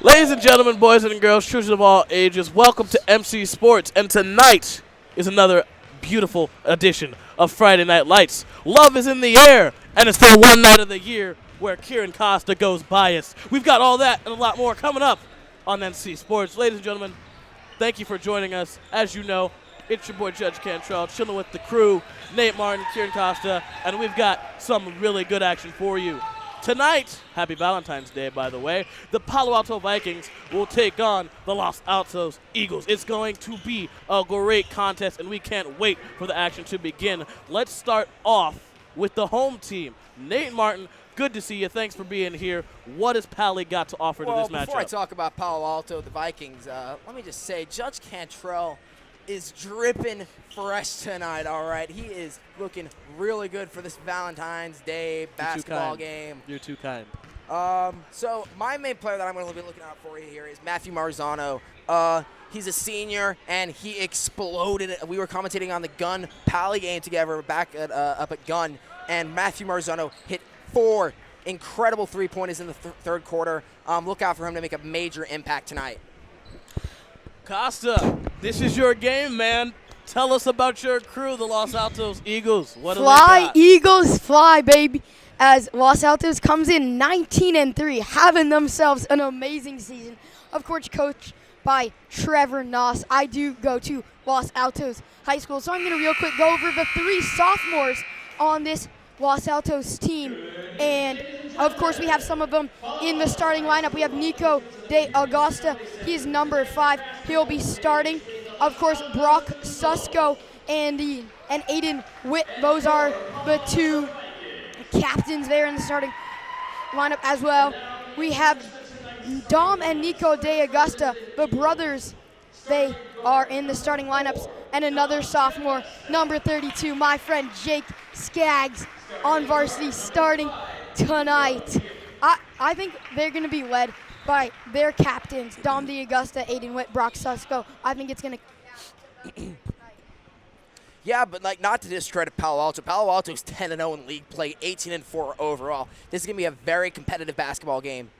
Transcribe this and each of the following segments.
Ladies and gentlemen, boys and girls, children of all ages, welcome to MC Sports. And tonight is another beautiful edition of Friday Night Lights. Love is in the air, and it's the one night of the year where Kieran Costa goes biased. We've got all that and a lot more coming up on MC Sports. Ladies and gentlemen, thank you for joining us. As you know, it's your boy Judge Cantrell, chilling with the crew, Nate Martin, Kieran Costa, and we've got some really good action for you. Tonight, happy Valentine's Day, by the way, the Palo Alto Vikings will take on the Los Altos Eagles. It's going to be a great contest, and we can't wait for the action to begin. Let's start off with the home team. Nate Martin, good to see you. Thanks for being here. What has Pally got to offer to this matchup? Before I talk about Palo Alto, the Vikings, let me just say, Judge Cantrell is dripping fresh tonight, all right? He is looking really good for this Valentine's Day basketball game. You're too kind. So my main player that I'm going to be looking out for you here is Matthew Marzano. He's a senior, and he exploded. We were commentating on the Gun Pally game together back up at Gun, and Matthew Marzano hit 4 incredible three-pointers in the third quarter. Look out for him to make a major impact tonight. Costa, this is your game, man. Tell us about your crew, the Los Altos Eagles. What Fly, do they got? Eagles, fly, baby. As Los Altos comes in 19-3, having themselves an amazing season. Of course, coached by Trevor Noss. I do go to Los Altos High School, so I'm going to real quick go over the 3 sophomores on this Los Altos team. And, of course, we have some of them in the starting lineup. We have Nico De Augusta. He's number 5. He'll be starting. Of course, Brock Susko and Aiden Witt. Those are the 2 captains there in the starting lineup as well. We have Dom and Nico De Augusta, the brothers. They are in the starting lineups. And another sophomore, number 32, my friend Jake Skaggs on varsity starting tonight. I think they're going to be led by their captains, Dom De Augusta, Aiden Witt, Brock Susko. I think it's going to... Yeah, but not to discredit Palo Alto. Palo Alto's 10-0 in league play, 18-4 overall. This is going to be a very competitive basketball game.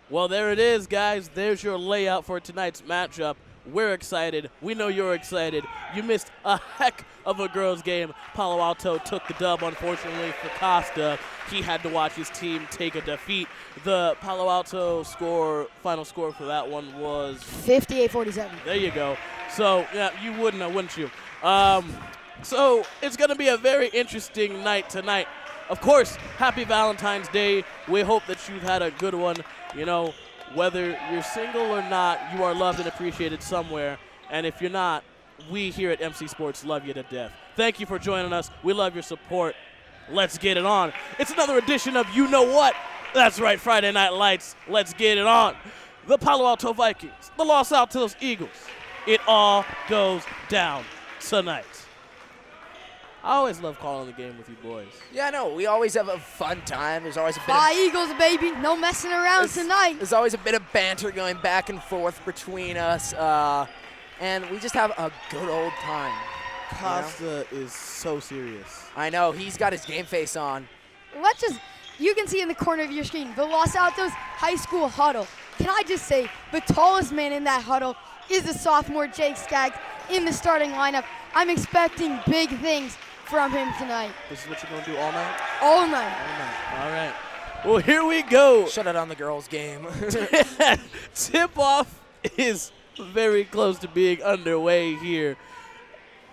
Well, there it is, guys. There's your layout for tonight's matchup. We're excited. We know you're excited. You missed a heck of a girls' game. Palo Alto took the dub, unfortunately, for Costa. He had to watch his team take a defeat. The Palo Alto final score for that one was 58-47. There you go. So, yeah, you wouldn't know, wouldn't you? So it's going to be a very interesting night tonight. Of course, happy Valentine's Day. We hope that you've had a good one. You know, whether you're single or not, you are loved and appreciated somewhere. And if you're not, we here at MC Sports love you to death. Thank you for joining us. We love your support. Let's get it on. It's another edition of You Know What? That's right, Friday Night Lights. Let's get it on. The Palo Alto Vikings, the Los Altos Eagles. It all goes down tonight. I always love calling the game with you boys. Yeah, no, we always have a fun time. There's always a bit Fly, Eagles, baby. No messing around tonight. There's always a bit of banter going back and forth between us, and we just have a good old time. Costa is so serious. I know. He's got his game face on. You can see in the corner of your screen, the Los Altos High School huddle. Can I just say, the tallest man in that huddle is the sophomore Jake Skaggs in the starting lineup. I'm expecting big things from him tonight. This is what you're going to do all night? All night. All right. Well, here we go. Shut it on the girls' game. Tip-off is very close to being underway here.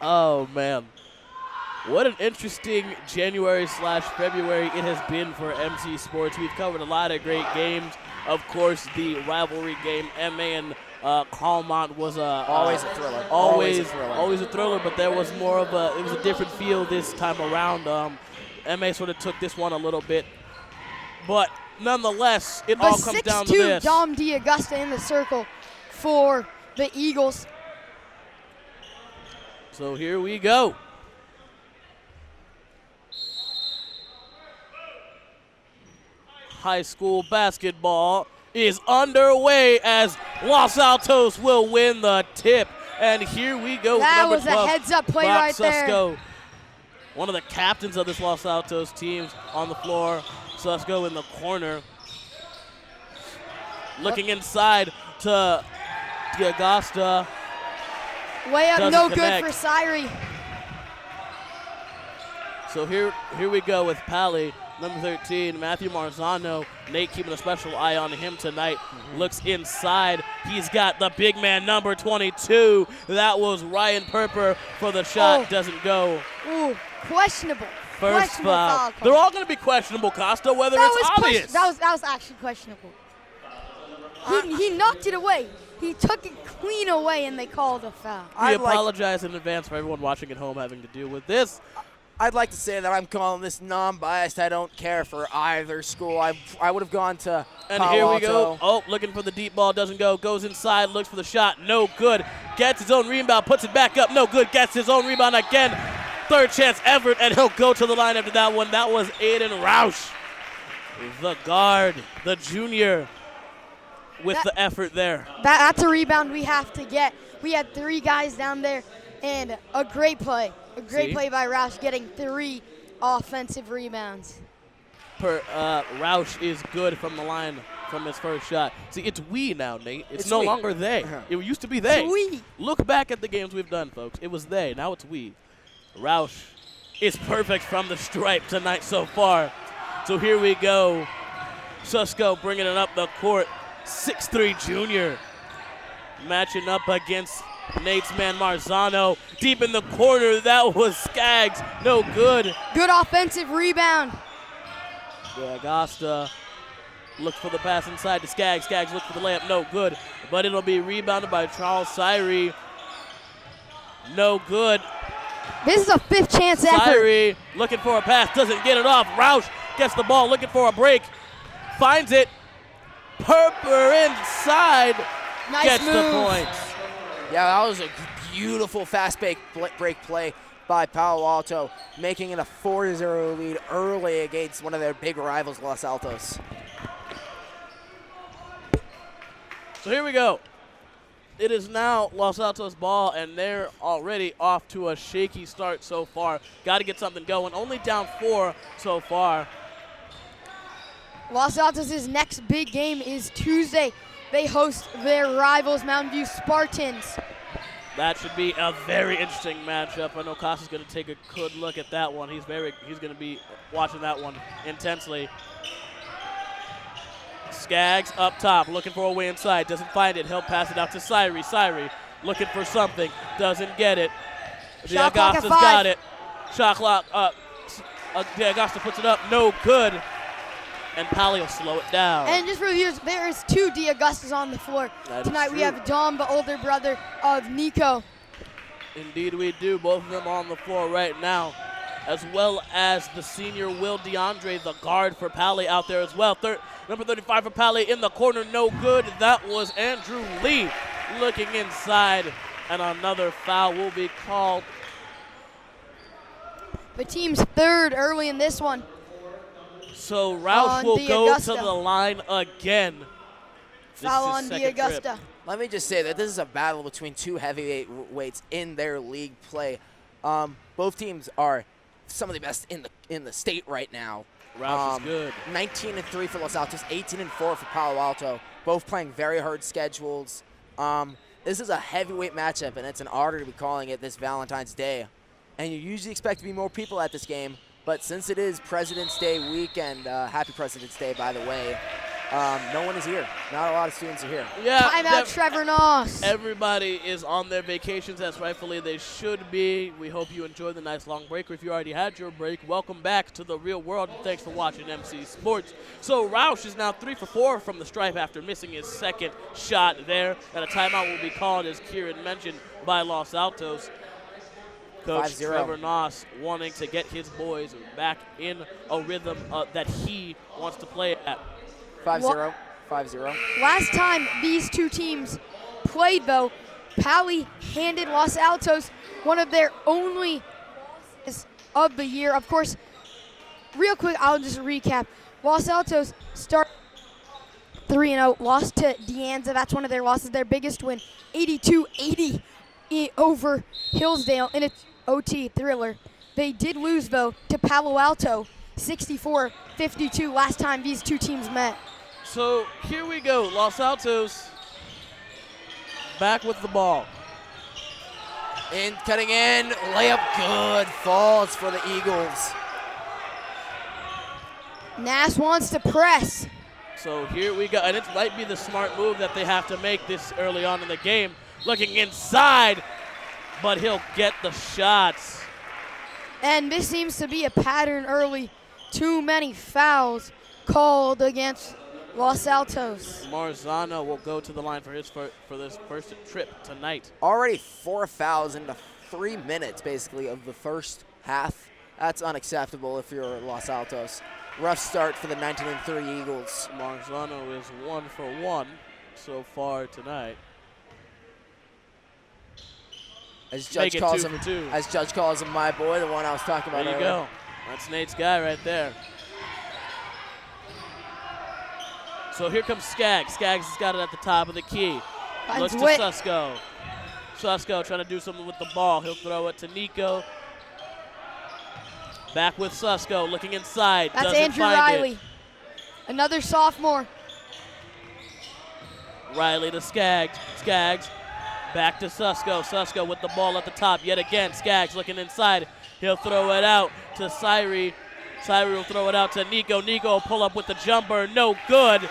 Oh, man. What an interesting January/February it has been for MC Sports. We've covered a lot of great games. Of course, the rivalry game, MA and Calmont was always a thriller. Always a thriller, but there was more of it was a different feel this time around. MA sort of took this one a little bit. But nonetheless, it all comes down to this. 6'2" Dom De Augusta in the circle for the Eagles. So here we go. High school basketball is underway as Los Altos will win the tip. And here we go. That number was 12, a heads-up play Brock right there. Susko, one of the captains of this Los Altos team on the floor. Susko in the corner. Looking inside to D'Agosta. Way up, Doesn't no connect. good for Syrie. So here we go with Pali, number 13, Matthew Marzano. Nate keeping a special eye on him tonight. Looks inside. He's got the big man, number 22. That was Ryan Perper for the shot. Oh. Doesn't go. Ooh, questionable. First Questionable foul. call. They're all going to be questionable, Costa, whether That it's was obvious. that was actually questionable. He knocked it away. He took it clean away, and they called a foul. We apologize in advance for everyone watching at home having to deal with this. I'd like to say that I'm calling this non-biased. I don't care for either school. I would have gone to And Palo here we Alto. go. Oh, looking for the deep ball. Doesn't go. Goes inside. Looks for the shot. No good. Gets his own rebound. Puts it back up. No good. Gets his own rebound again. Third chance effort, and he'll go to the line after that one. That was Aiden Roush, the guard, the junior, with the effort there. That's a rebound we have to get. We had 3 guys down there, and a great play. A great See? play by Roush, getting 3 offensive rebounds. Roush is good from the line from his first shot. See, it's we now, Nate. It's no we. longer they. Uh-huh. It used to be they. It's we. Look back at the games we've done, folks. It was they. Now it's we. Roush is perfect from the stripe tonight so far. So here we go. Susko bringing it up the court. 6'3" junior. Matching up against Nate's man Marzano. Deep in the corner. That was Skaggs. No good. Good offensive rebound. D'Agosta looked for the pass inside to Skaggs. Skaggs looked for the layup. No good. But it'll be rebounded by Charles Syrie. No good. This is a 5th chance effort. Syrie looking for a pass. Doesn't get it off. Roush gets the ball. Looking for a break. Finds it. Perper inside. Nice Gets move. the point. Yeah, that was a beautiful fast break play by Palo Alto, making it a 4-0 lead early against one of their big rivals, Los Altos. So here we go. It is now Los Altos ball, and they're already off to a shaky start so far. Got to get something going. Only down 4 so far. Los Altos' next big game is Tuesday. They host their rivals, Mountain View Spartans. That should be a very interesting matchup. I know Costa's going to take a good look at that one. He's going to be watching that one intensely. Skaggs up top, looking for a way inside. Doesn't find it. He'll pass it out to Syrie. Syrie looking for something. Doesn't get it. Shot clock at D'Agosta's 5. got it. Shot clock up. D'Agosta puts it up. No good. And Pali will slow it down. And just for the viewers, there is 2 D'Agostas on the floor. That is Tonight we true. have Dom, the older brother of Nico. Indeed we do. Both of them on the floor right now, as well as the senior Will DeAndre, the guard for Pali out there as well. Number 35 for Pali in the corner, no good. That was Andrew Lee looking inside, and another foul will be called. The team's 3rd early in this one. So Roush On will go to D'Agosta. the line again. This Foul is on his second trip. D'Agosta. Let me just say that this is a battle between 2 heavyweights in their league play. Both teams are some of the best in the state right now. Roush is good. 19-3 for Los Altos, 18-4 for Palo Alto. Both playing very hard schedules. This is a heavyweight matchup, and it's an honor to be calling it this Valentine's Day. And you usually expect to be more people at this game, but since it is President's Day weekend, happy President's Day, by the way, no one is here. Not a lot of students are here. Yeah, Timeout, Trevor Noss. everybody is on their vacations as rightfully they should be. We hope you enjoyed the nice long break. Or if you already had your break, welcome back to the real world, and thanks for watching MC Sports. So Roush is now 3 for 4 from the stripe after missing his second shot there. And a timeout will be called, as Kieran mentioned, by Los Altos. Coach 5-0. Trevor Noss wanting to get his boys back in a rhythm that he wants to play at. 5-0. 5-0. Last time these 2 teams played, though, Pali handed Los Altos one of their only losses of the year. Of course, real quick, I'll just recap. Los Altos start 3-0, lost to Deanza. That's one of their losses. Their biggest win, 82-80 over Hillsdale in a OT thriller. They did lose, though, to Palo Alto, 64-52 last time these 2 teams met. So here we go. Los Altos back with the ball. In, cutting in, layup good, falls for the Eagles. Nass wants to press. So here we go, and it might be the smart move that they have to make this early on in the game. Looking inside, but he'll get the shots. And this seems to be a pattern early. Too many fouls called against Los Altos. Marzano will go to the line for this first trip tonight. Already 4 fouls in the 3 minutes, basically, of the first half. That's unacceptable if you're Los Altos. Rough start for the 19-3 Eagles. Marzano is 1 for 1 so far tonight. As Judge calls him my boy, the one I was talking about earlier. There you go. That's Nate's guy right there. So here comes Skaggs. Skaggs has got it at the top of the key. Looks to Susko. Susko trying to do something with the ball. He'll throw it to Nico. Back with Susko, looking inside. That's doesn't Andrew find Riley. It. Another sophomore. Riley to Skaggs. Skaggs back to Susko. Susko with the ball at the top yet again. Skaggs looking inside. He'll throw it out to Syrie. Syrie will throw it out to Nico. Nico will pull up with the jumper. No good.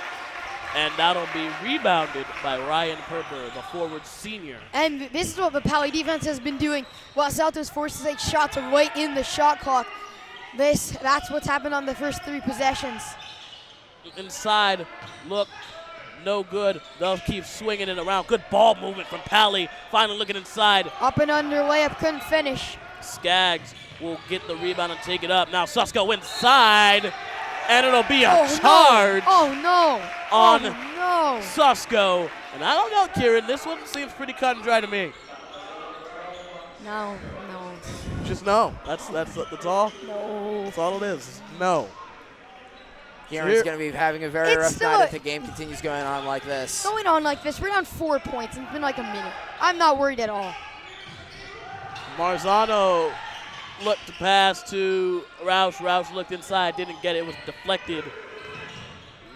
And that'll be rebounded by Ryan Perper, the forward senior. And this is what the Pali defense has been doing. Los Altos forced to take shots late in the shot clock. That's what's happened on the first 3 possessions. Inside, look, no good. They'll keep swinging it around. Good ball movement from Pali. Finally looking inside. Up and under layup, couldn't finish. Skaggs will get the rebound and take it up. Now Susko inside, and it'll be a charge. On Susko. And I don't know, Kieran, this one seems pretty cut and dry to me. No. Just no. That's all? No. That's all it is. No. Kieran's going to be having a very rough night if the game continues going on like this. Going on like this, we're down 4 points. It's been like a minute. I'm not worried at all. Marzano looked to pass to Roush. Roush looked inside, didn't get it. It was deflected.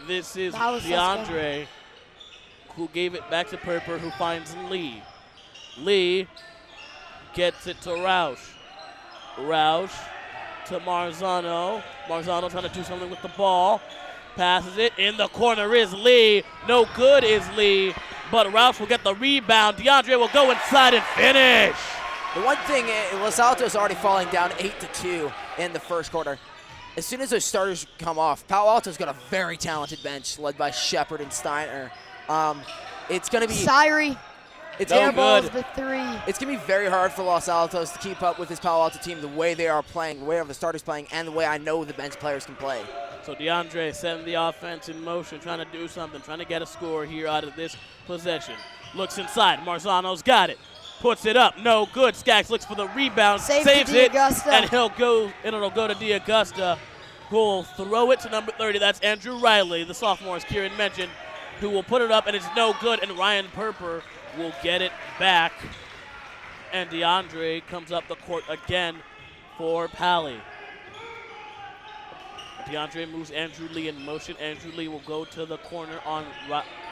This is DeAndre, who gave it back to Perper, who finds Lee. Lee gets it to Roush. Roush to Marzano. Marzano trying to do something with the ball. Passes it. In the corner is Lee. No good is Lee, but Roush will get the rebound. DeAndre will go inside and finish. The one thing, Los Altos already falling down 8-2 in the first quarter. As soon as those starters come off, Palo Alto's got a very talented bench led by Shepard and Steiner. It's going to be Syrie. It's airballs the 3. It's going to be very hard for Los Altos to keep up with this Palo Alto team the way they are playing, the way the starters playing, and the way I know the bench players can play. So DeAndre setting the offense in motion, trying to do something, trying to get a score here out of this possession. Looks inside. Marzano's got it. Puts it up. No good. Skaggs looks for the rebound. Saves it. And it'll go to DeAugusta, who will throw it to number 30. That's Andrew Riley, the sophomore, as Kieran mentioned, who will put it up, and it's no good. And Ryan Perper will get it back. And DeAndre comes up the court again for Pali. DeAndre moves Andrew Lee in motion. Andrew Lee will go to the corner on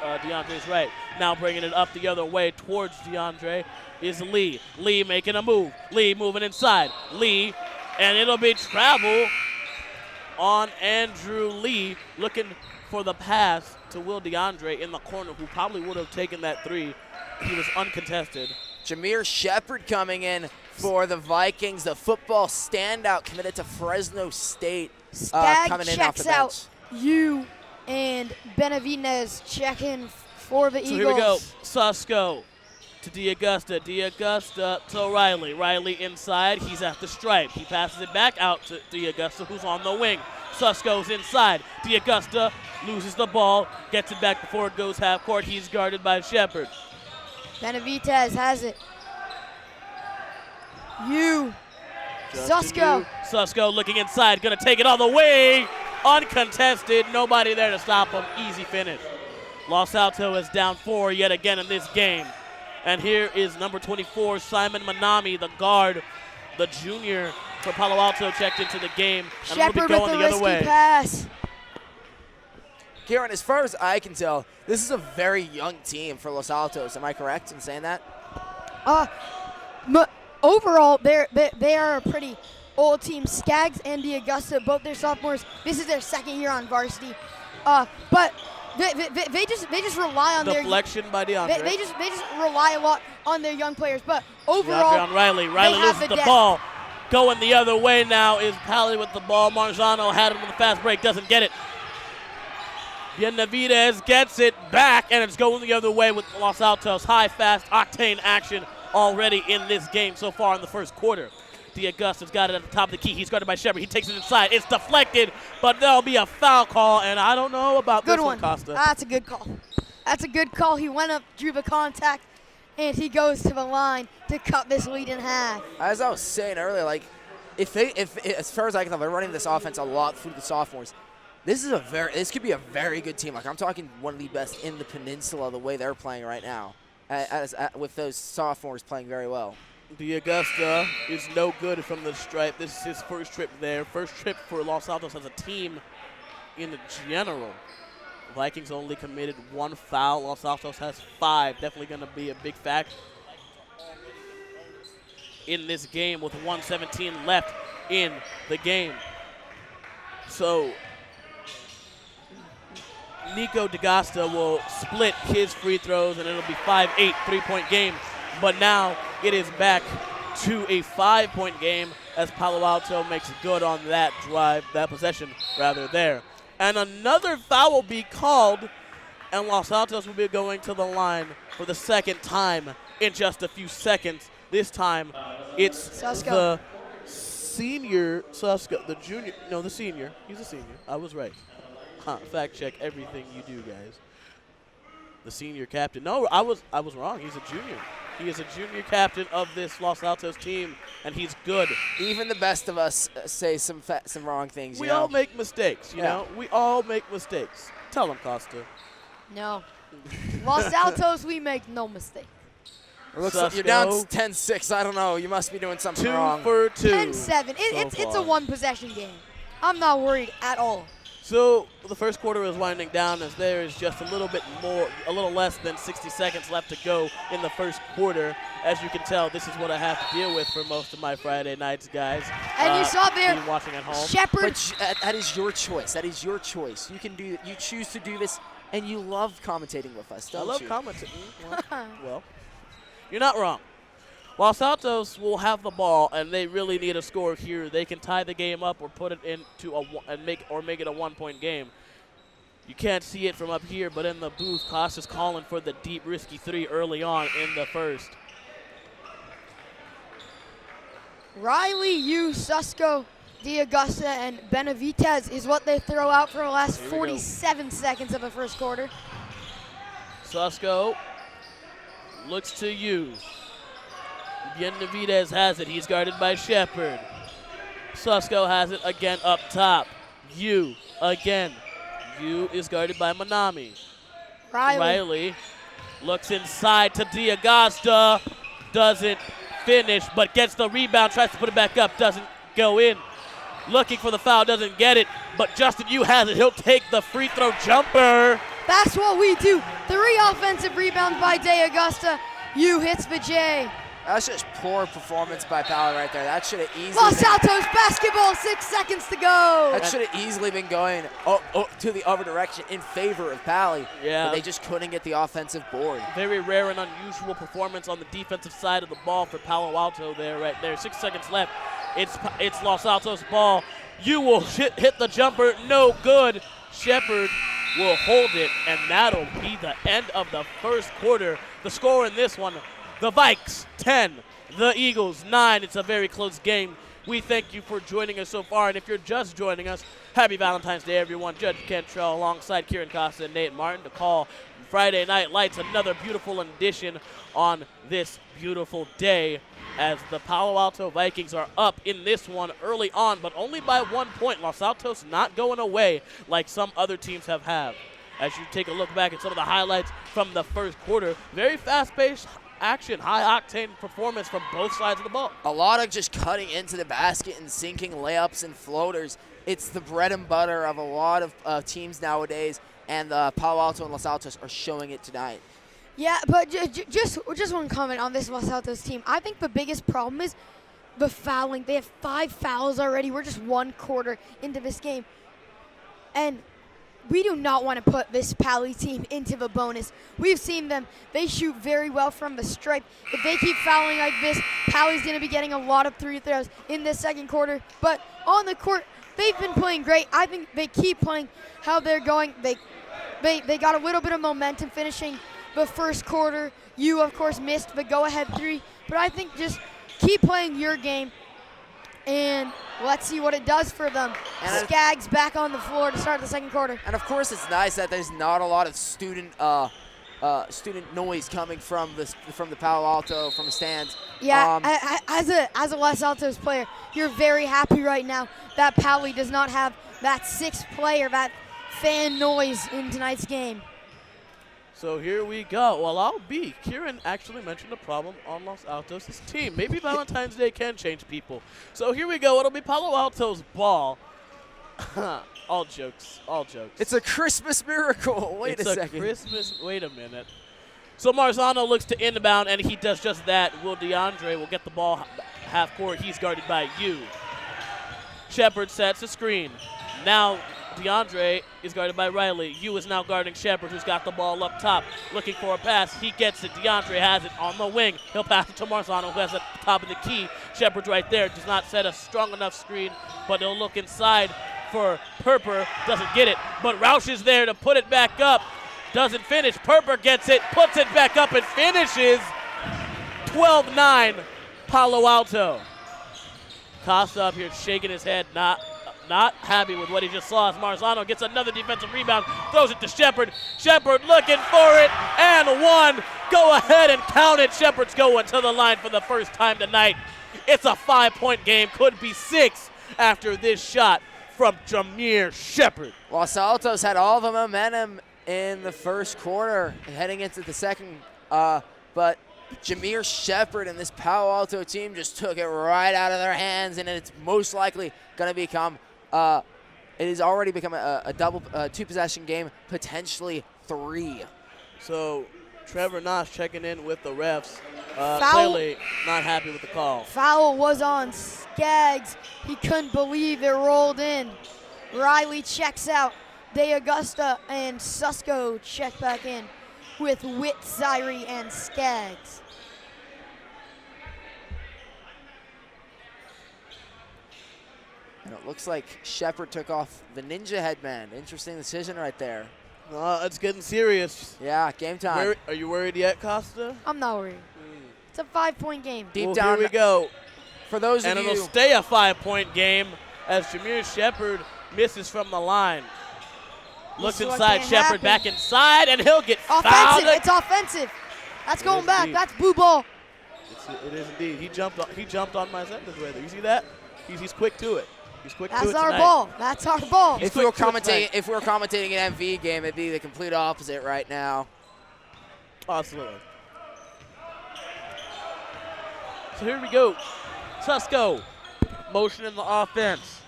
DeAndre's right. Now bringing it up the other way towards DeAndre is Lee. Lee making a move. Lee moving inside. Lee, and it'll be travel on Andrew Lee, looking for the pass to Will DeAndre in the corner, who probably would have taken that 3. He was uncontested. Jameer Shepard coming in for the Vikings, the football standout committed to Fresno State. Skaggs checks out you, and Benavidez checking for the Eagles. So here we go. Susko to DeAugusta. DeAugusta to Riley. Riley inside. He's at the stripe. He passes it back out to DeAugusta, who's on the wing. Susko's inside. DeAugusta loses the ball, gets it back before it goes half court. He's guarded by Shepard. Benavidez has it. Susko. Susko looking inside, gonna take it all the way. Uncontested, nobody there to stop him. Easy finish. Los Altos is down 4 yet again in this game. And here is number 24, Simon Manami, the guard, the junior for Palo Alto, checked into the game. And Shepard will be going with the other way. Pass. Kieran, as far as I can tell, this is a very young team for Los Altos. Am I correct in saying that? Overall, they are a pretty old team. Skaggs and Augusta, both their sophomores. This is their second year on varsity. But they just rely on deflection by DeAndre. They just rely a lot on their young players. But overall, DeAndre on Riley. Riley loses the ball. Going the other way now is Pally with the ball. Marzano had him with a fast break, doesn't get it. Benavidez gets it back, and it's going the other way with Los Altos. High, fast, octane action already in this game so far in the first quarter. DeAugusta's got it at the top of the key. He's guarded by Shepard. He takes it inside. It's deflected, but there'll be a foul call, and I don't know about this one, Costa. That's a good call. That's a good call. He went up, drew the contact, and he goes to the line to cut this lead in half. As I was saying earlier, like, if as far as I can tell, they're running this offense a lot through the sophomores. This could be a very good team. Like, I'm talking one of the best in the peninsula the way they're playing right now, with those sophomores playing very well. DeAugusta is no good from the stripe. This is his first trip there. First trip for Los Altos as a team in general. Vikings only committed 1 foul. Los Altos has 5. Definitely going to be a big factor in this game with 1:17 left in the game. So Nico DeGosta will split his free throws, and it'll be 5-8 3-point game. But now it is back to a 5-point game as Palo Alto makes good on that drive, that possession rather there. And another foul will be called, and Los Altos will be going to the line for the second time in just a few seconds. This time it's the senior, the junior, no, the senior. He's a senior. I was right. Fact check everything you do, guys. The senior captain. No, I was wrong. He's a junior. He is a junior captain of this Los Altos team, and he's good. Even the best of us say some wrong things. We all make mistakes, you know. We all make mistakes. Tell him, Costa. No. Los Altos, we make no mistake. It looks like you're down 10-6. I don't know. You must be doing something wrong. 2 for 2. 10-7. It's a one-possession game. I'm not worried at all. So the first quarter is winding down as there is just a little less than 60 seconds left to go in the first quarter. As you can tell, this is what I have to deal with for most of my Friday nights, guys. And you saw there, watching at home. Shepard. But that is your choice. That is your choice. You can do. You choose to do this, and you love commentating with us, don't you? I love commentating. Well, you're not wrong. Los Altos will have the ball, and they really need a score here. They can tie the game up or put it into make it a 1-point game. You can't see it from up here, but in the booth, Costa's calling for the deep, risky 3 early on in the first. Riley, Susko, DeAugusta, and Benavidez is what they throw out for the last 47 seconds of the first quarter. Susko looks to you. Benavidez has it. He's guarded by Shepard. Susko has it again up top. You again. You is guarded by Manami. Riley looks inside to DeAugusta. Doesn't finish, but gets the rebound. Tries to put it back up. Doesn't go in. Looking for the foul. Doesn't get it. But Justin Yu has it. He'll take the free throw jumper. That's what we do. 3 offensive rebounds by DeAugusta. Yu hits the J. That's just poor performance by Palo right there. That should have easily Los Altos basketball, 6 seconds to go. That should have easily been going to the other direction in favor of Pally. Yeah. But they just couldn't get the offensive board. Very rare and unusual performance on the defensive side of the ball for Palo Alto there, right there. 6 seconds left. It's Los Altos ball. You will hit the jumper. No good. Shepard will hold it, and that'll be the end of the first quarter. The score in this one, the Vikes 10, the Eagles 9. It's a very close game. We thank you for joining us so far, and if you're just joining us, happy Valentine's Day, everyone. Judge Cantrell alongside Kieran Costa and Nate Martin to call Friday Night Lights, another beautiful edition on this beautiful day as the Palo Alto Vikings are up in this one early on, but only by 1 point. Los Altos not going away like some other teams have. As you take a look back at some of the highlights from the first quarter, very fast-paced action, high-octane performance from both sides of the ball. A lot of just cutting into the basket and sinking layups and floaters. It's the bread and butter of a lot of teams nowadays, and the Palo Alto and Los Altos are showing it tonight. Yeah, but just one comment on this Los Altos team. I think the biggest problem is the fouling. They have 5 fouls already. We're just 1 quarter into this game. And we do not want to put this Pally team into the bonus. We've seen them. They shoot very well from the stripe. If they keep fouling like this, Pally's going to be getting a lot of 3 throws in this second quarter. But on the court, they've been playing great. I think they keep playing how they're going. They got a little bit of momentum finishing the first quarter. You, of course, missed the go-ahead 3. But I think just keep playing your game. And let's see what it does for them. And Skaggs back on the floor to start the second quarter. And of course, it's nice that there's not a lot of student noise coming from the Palo Alto, from the stands. Yeah, as a Los Altos player, you're very happy right now that Pally does not have that 6th player, that fan noise in tonight's game. So here we go. Well, I'll be. Kieran actually mentioned a problem on Los Altos' team. Maybe Valentine's Day can change people. So here we go. It'll be Palo Alto's ball. All jokes. All jokes. It's a Christmas miracle. Wait a second. It's a Christmas. Wait a minute. So Marzano looks to inbound, and he does just that. DeAndre will get the ball half court. He's guarded by Yu. Shepard sets a screen. Now DeAndre is guarded by Riley. Yu is now guarding Shepard, who's got the ball up top, looking for a pass. He gets it. DeAndre has it on the wing. He'll pass it to Marzano, who has the top of the key. Shepard's right there. Does not set a strong enough screen, but he'll look inside for Perper. Doesn't get it, but Roush is there to put it back up. Doesn't finish. Perper gets it, puts it back up, and finishes. 12-9, Palo Alto. Costa up here shaking his head, not happy with what he just saw as Marzano gets another defensive rebound, throws it to Shepard. Shepard looking for it, and 1. Go ahead and count it. Shepard's going to the line for the first time tonight. It's a 5-point game, could be 6 after this shot from Jameer Shepard. Los Altos had all the momentum in the first quarter heading into the second, but Jameer Shepard and this Palo Alto team just took it right out of their hands, and it's most likely going to become it has already become a double 2-possession game, potentially 3. So Trevor Noss checking in with the refs. Foul. Clearly not happy with the call. Foul was on Skaggs. He couldn't believe it rolled in. Riley checks out. De Augusta and Susko check back in with Witt, Zyrie, and Skaggs. And it looks like Shepard took off the ninja headband. Interesting decision right there. It's getting serious. Yeah, game time. Are you worried yet, Costa? I'm not worried. It's a 5-point game. Deep down. Here we go. For those and of you. it'll stay a 5-point game as Jameer Shepard misses from the line. Looks inside, Shepard back inside, and he'll get fouled. It's offensive. That's going back. Indeed. That's blue ball. It is indeed. He jumped on my sentence right there. You see that? He's quick to it. He's quick to it That's our tonight. ball. That's our ball. If we were commentating an MV game, it'd be the complete opposite right now. Absolutely. So here we go. Susko, motion in the offense.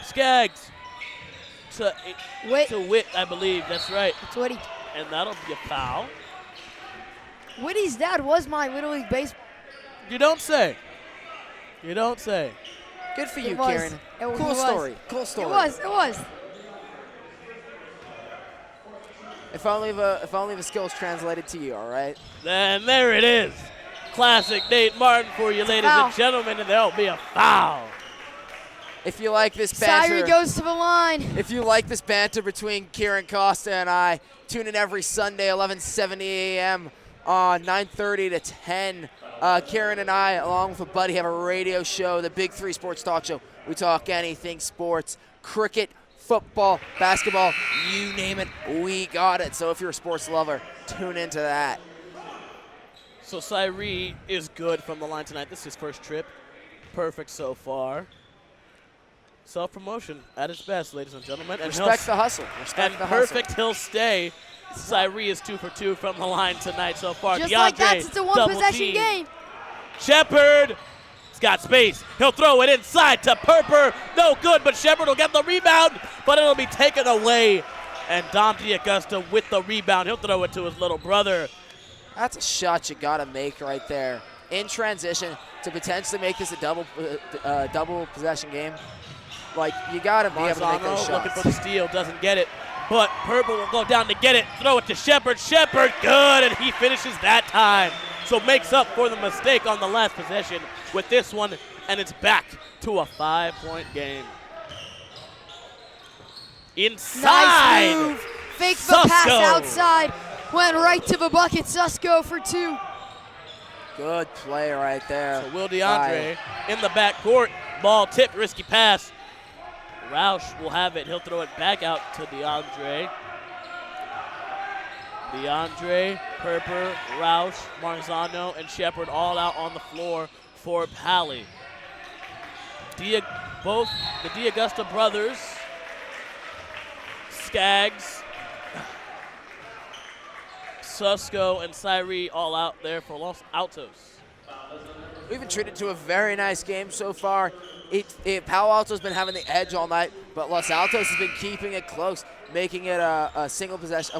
Skaggs to Witt, I believe. That's right. It's Whitty. And that'll be a foul. Whitty's dad was my Little League baseball. You don't say. You don't say. Good for you, Kieran. Cool story. Cool story. It was. If only the skills translated to you, all right? And there it is. Classic Nate Martin for you, ladies and gentlemen, and there'll be a foul. If you like this banter, Zyrie goes to the line. If you like this banter between Kieran Costa and I, tune in every Sunday, 11:70 a.m. on 9:30 to 10. Kieran and I, along with a buddy, have a radio show, the Big 3 Sports Talk Show. We talk anything sports, cricket, football, basketball, you name it, we got it. So if you're a sports lover, tune into that. So Zyrie is good from the line tonight. This is his first trip. Perfect so far. Self-promotion at its best, ladies and gentlemen. And Respect the hustle. Respect the hustle. Perfect, he'll stay. Zyrie is 2 for 2 from the line tonight so far. Just DeAndre, like that, it's a one-possession game. Shepard, he's got space. He'll throw it inside to Perper. No good, but Shepard will get the rebound, but it'll be taken away And Dom D'Augusta with the rebound. He'll throw it to his little brother. That's a shot you got to make right there. In transition to potentially make this a double possession game. Like, you got to be able to make those shots. Looking for the steal, doesn't get it. But Purple will go down to get it. Throw it to Shepard. Shepard, good, and he finishes that time. So makes up for the mistake on the last possession with this one, and it's back to a 5-point game. Inside. Nice move. Fakes the pass outside. Went right to the bucket. Susko for 2. Good play right there. So Will DeAndre in the backcourt. Ball tipped, risky pass. Roush will have it. He'll throw it back out to DeAndre. DeAndre, Purper, Roush, Marzano, and Shepard all out on the floor for Pally. Both the D'Augusta brothers, Skaggs, Susko, and Cyree all out there for Los Altos. We've been treated to a very nice game so far. Palo Alto's been having the edge all night, but Los Altos has been keeping it close, making it a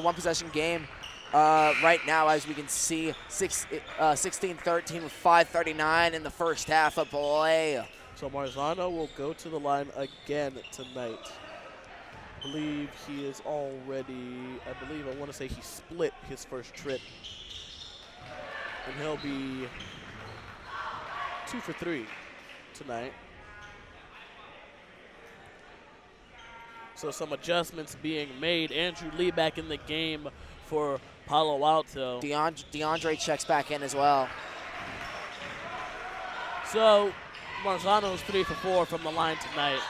one-possession game right now, as we can see, 16-13 with 5:39 in the first half of play. So Marzano will go to the line again tonight. I believe he is already, I want to say he split his first trip. And he'll be 2 for 3 tonight. So some adjustments being made. Andrew Lee back in the game for Palo Alto. DeAndre checks back in as well. So Marzano's 3 for 4 from the line tonight.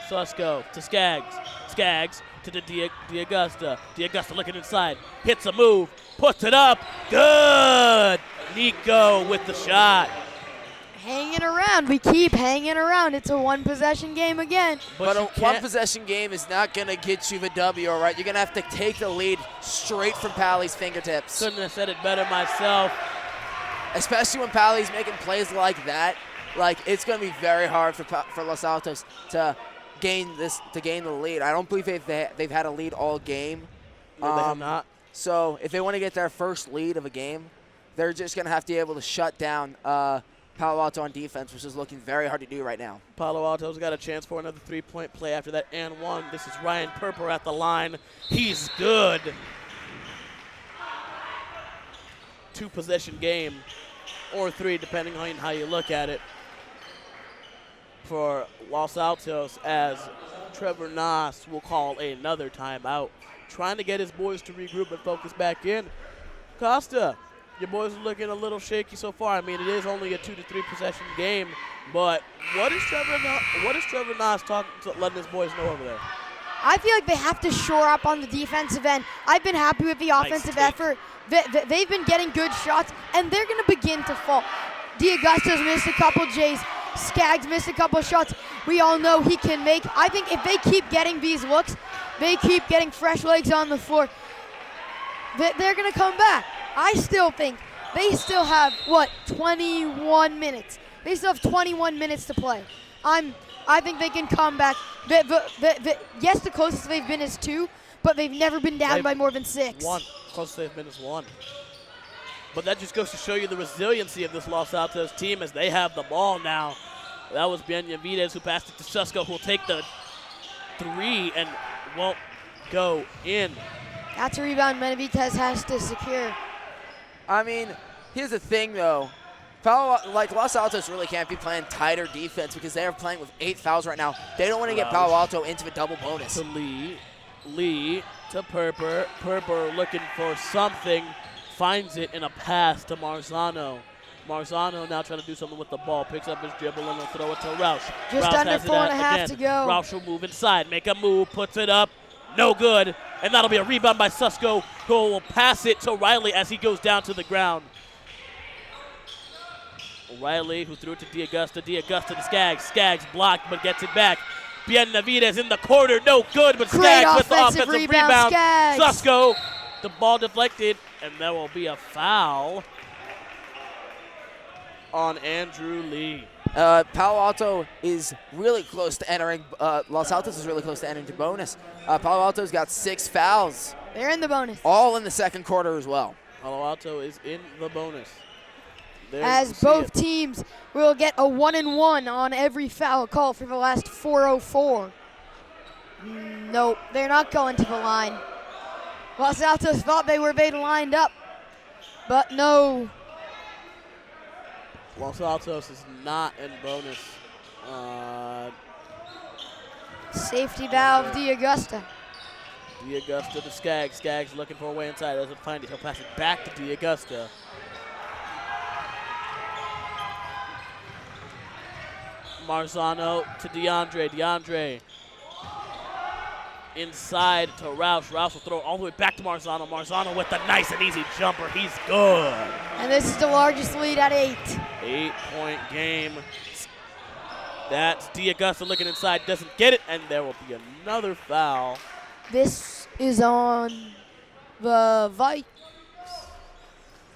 Susko to Skaggs. Skaggs to the D'Augusta. D'Augusta looking inside. Hits a move. Puts it up. Good. Nico with the shot. Hanging around. We keep hanging around. It's a one-possession game again. But a one-possession game is not going to get you the W, all right? You're going to have to take the lead straight from Pally's fingertips. Couldn't have said it better myself. Especially when Pally's making plays like that. Like, it's going to be very hard for Los Altos to gain the lead. I don't believe they've had a lead all game. No, they have not. So if they want to get their first lead of a game, they're just going to have to be able to shut down Palo Alto on defense, which is looking very hard to do right now. Palo Alto's got a chance for another 3-point play after that and one. This is Ryan Purper at the line. He's good. 2-possession game, or 3, depending on how you look at it, for Los Altos, as Trevor Noss will call another timeout, trying to get his boys to regroup and focus back in. Costa, your boys are looking a little shaky so far. I mean, it is only a 2 to 3 possession game, but what is Trevor Noss letting his boys know over there? I feel like they have to shore up on the defensive end. I've been happy with the offensive effort. They've been getting good shots, and they're going to begin to fall. D'Augusta's missed a couple J's. Skaggs missed a couple shots. We all know he can make. I think if they keep getting these looks, they keep getting fresh legs on the floor, they're going to come back. I still think they still have, 21 minutes. They still have 21 minutes to play. I think they can come back. Yes, the closest they've been is 2, but they've never been down by more than 6. 1. Closest they've been is 1. But that just goes to show you the resiliency of this Los Altos team as they have the ball now. That was Benavides who passed it to Susko, who will take the 3 and won't go in. That's a rebound Benavides has to secure. I mean, here's the thing, though. Los Altos really can't be playing tighter defense because they are playing with 8 fouls right now. They don't want to get Palo Alto into the double bonus. To Lee to Purper. Purper looking for something. Finds it in a pass to Marzano. Marzano now trying to do something with the ball. Picks up his dribble and will throw it to Roush. Just Roush under 4.5 to go. Roush will move inside, make a move, puts it up. No good. And that'll be a rebound by Susko, who will pass it to Riley as he goes down to the ground. Riley, who threw it to D'Augusta. D'Augusta to Skaggs. Skaggs blocked but gets it back. Benavides in the corner. No good, but Skaggs with the offensive rebound. Susko, the ball deflected, and there will be a foul on Andrew Lee. Palo Alto is really close to entering, Los Altos is really close to entering the bonus. Palo Alto's got 6 fouls, They're in the bonus. all in the second quarter as well. Palo Alto is in the bonus. There As you see both it. teams will get a 1-and-1 on every foul call for the last 4:04. Nope, they're not going to the line. Los Altos thought they were being lined up, but no. Los Altos is not in bonus. Safety valve, D'Augusta. D'Augusta to Skaggs. Skaggs looking for a way inside. Doesn't find it. He'll pass it back to D'Augusta. Marzano to DeAndre. DeAndre inside to Roush. Roush will throw it all the way back to Marzano. Marzano with the nice and easy jumper. He's good. And this is the largest lead at 8. 8-point game. That's D'Augusta looking inside. Doesn't get it. And there will be another foul. This is on the Vikes.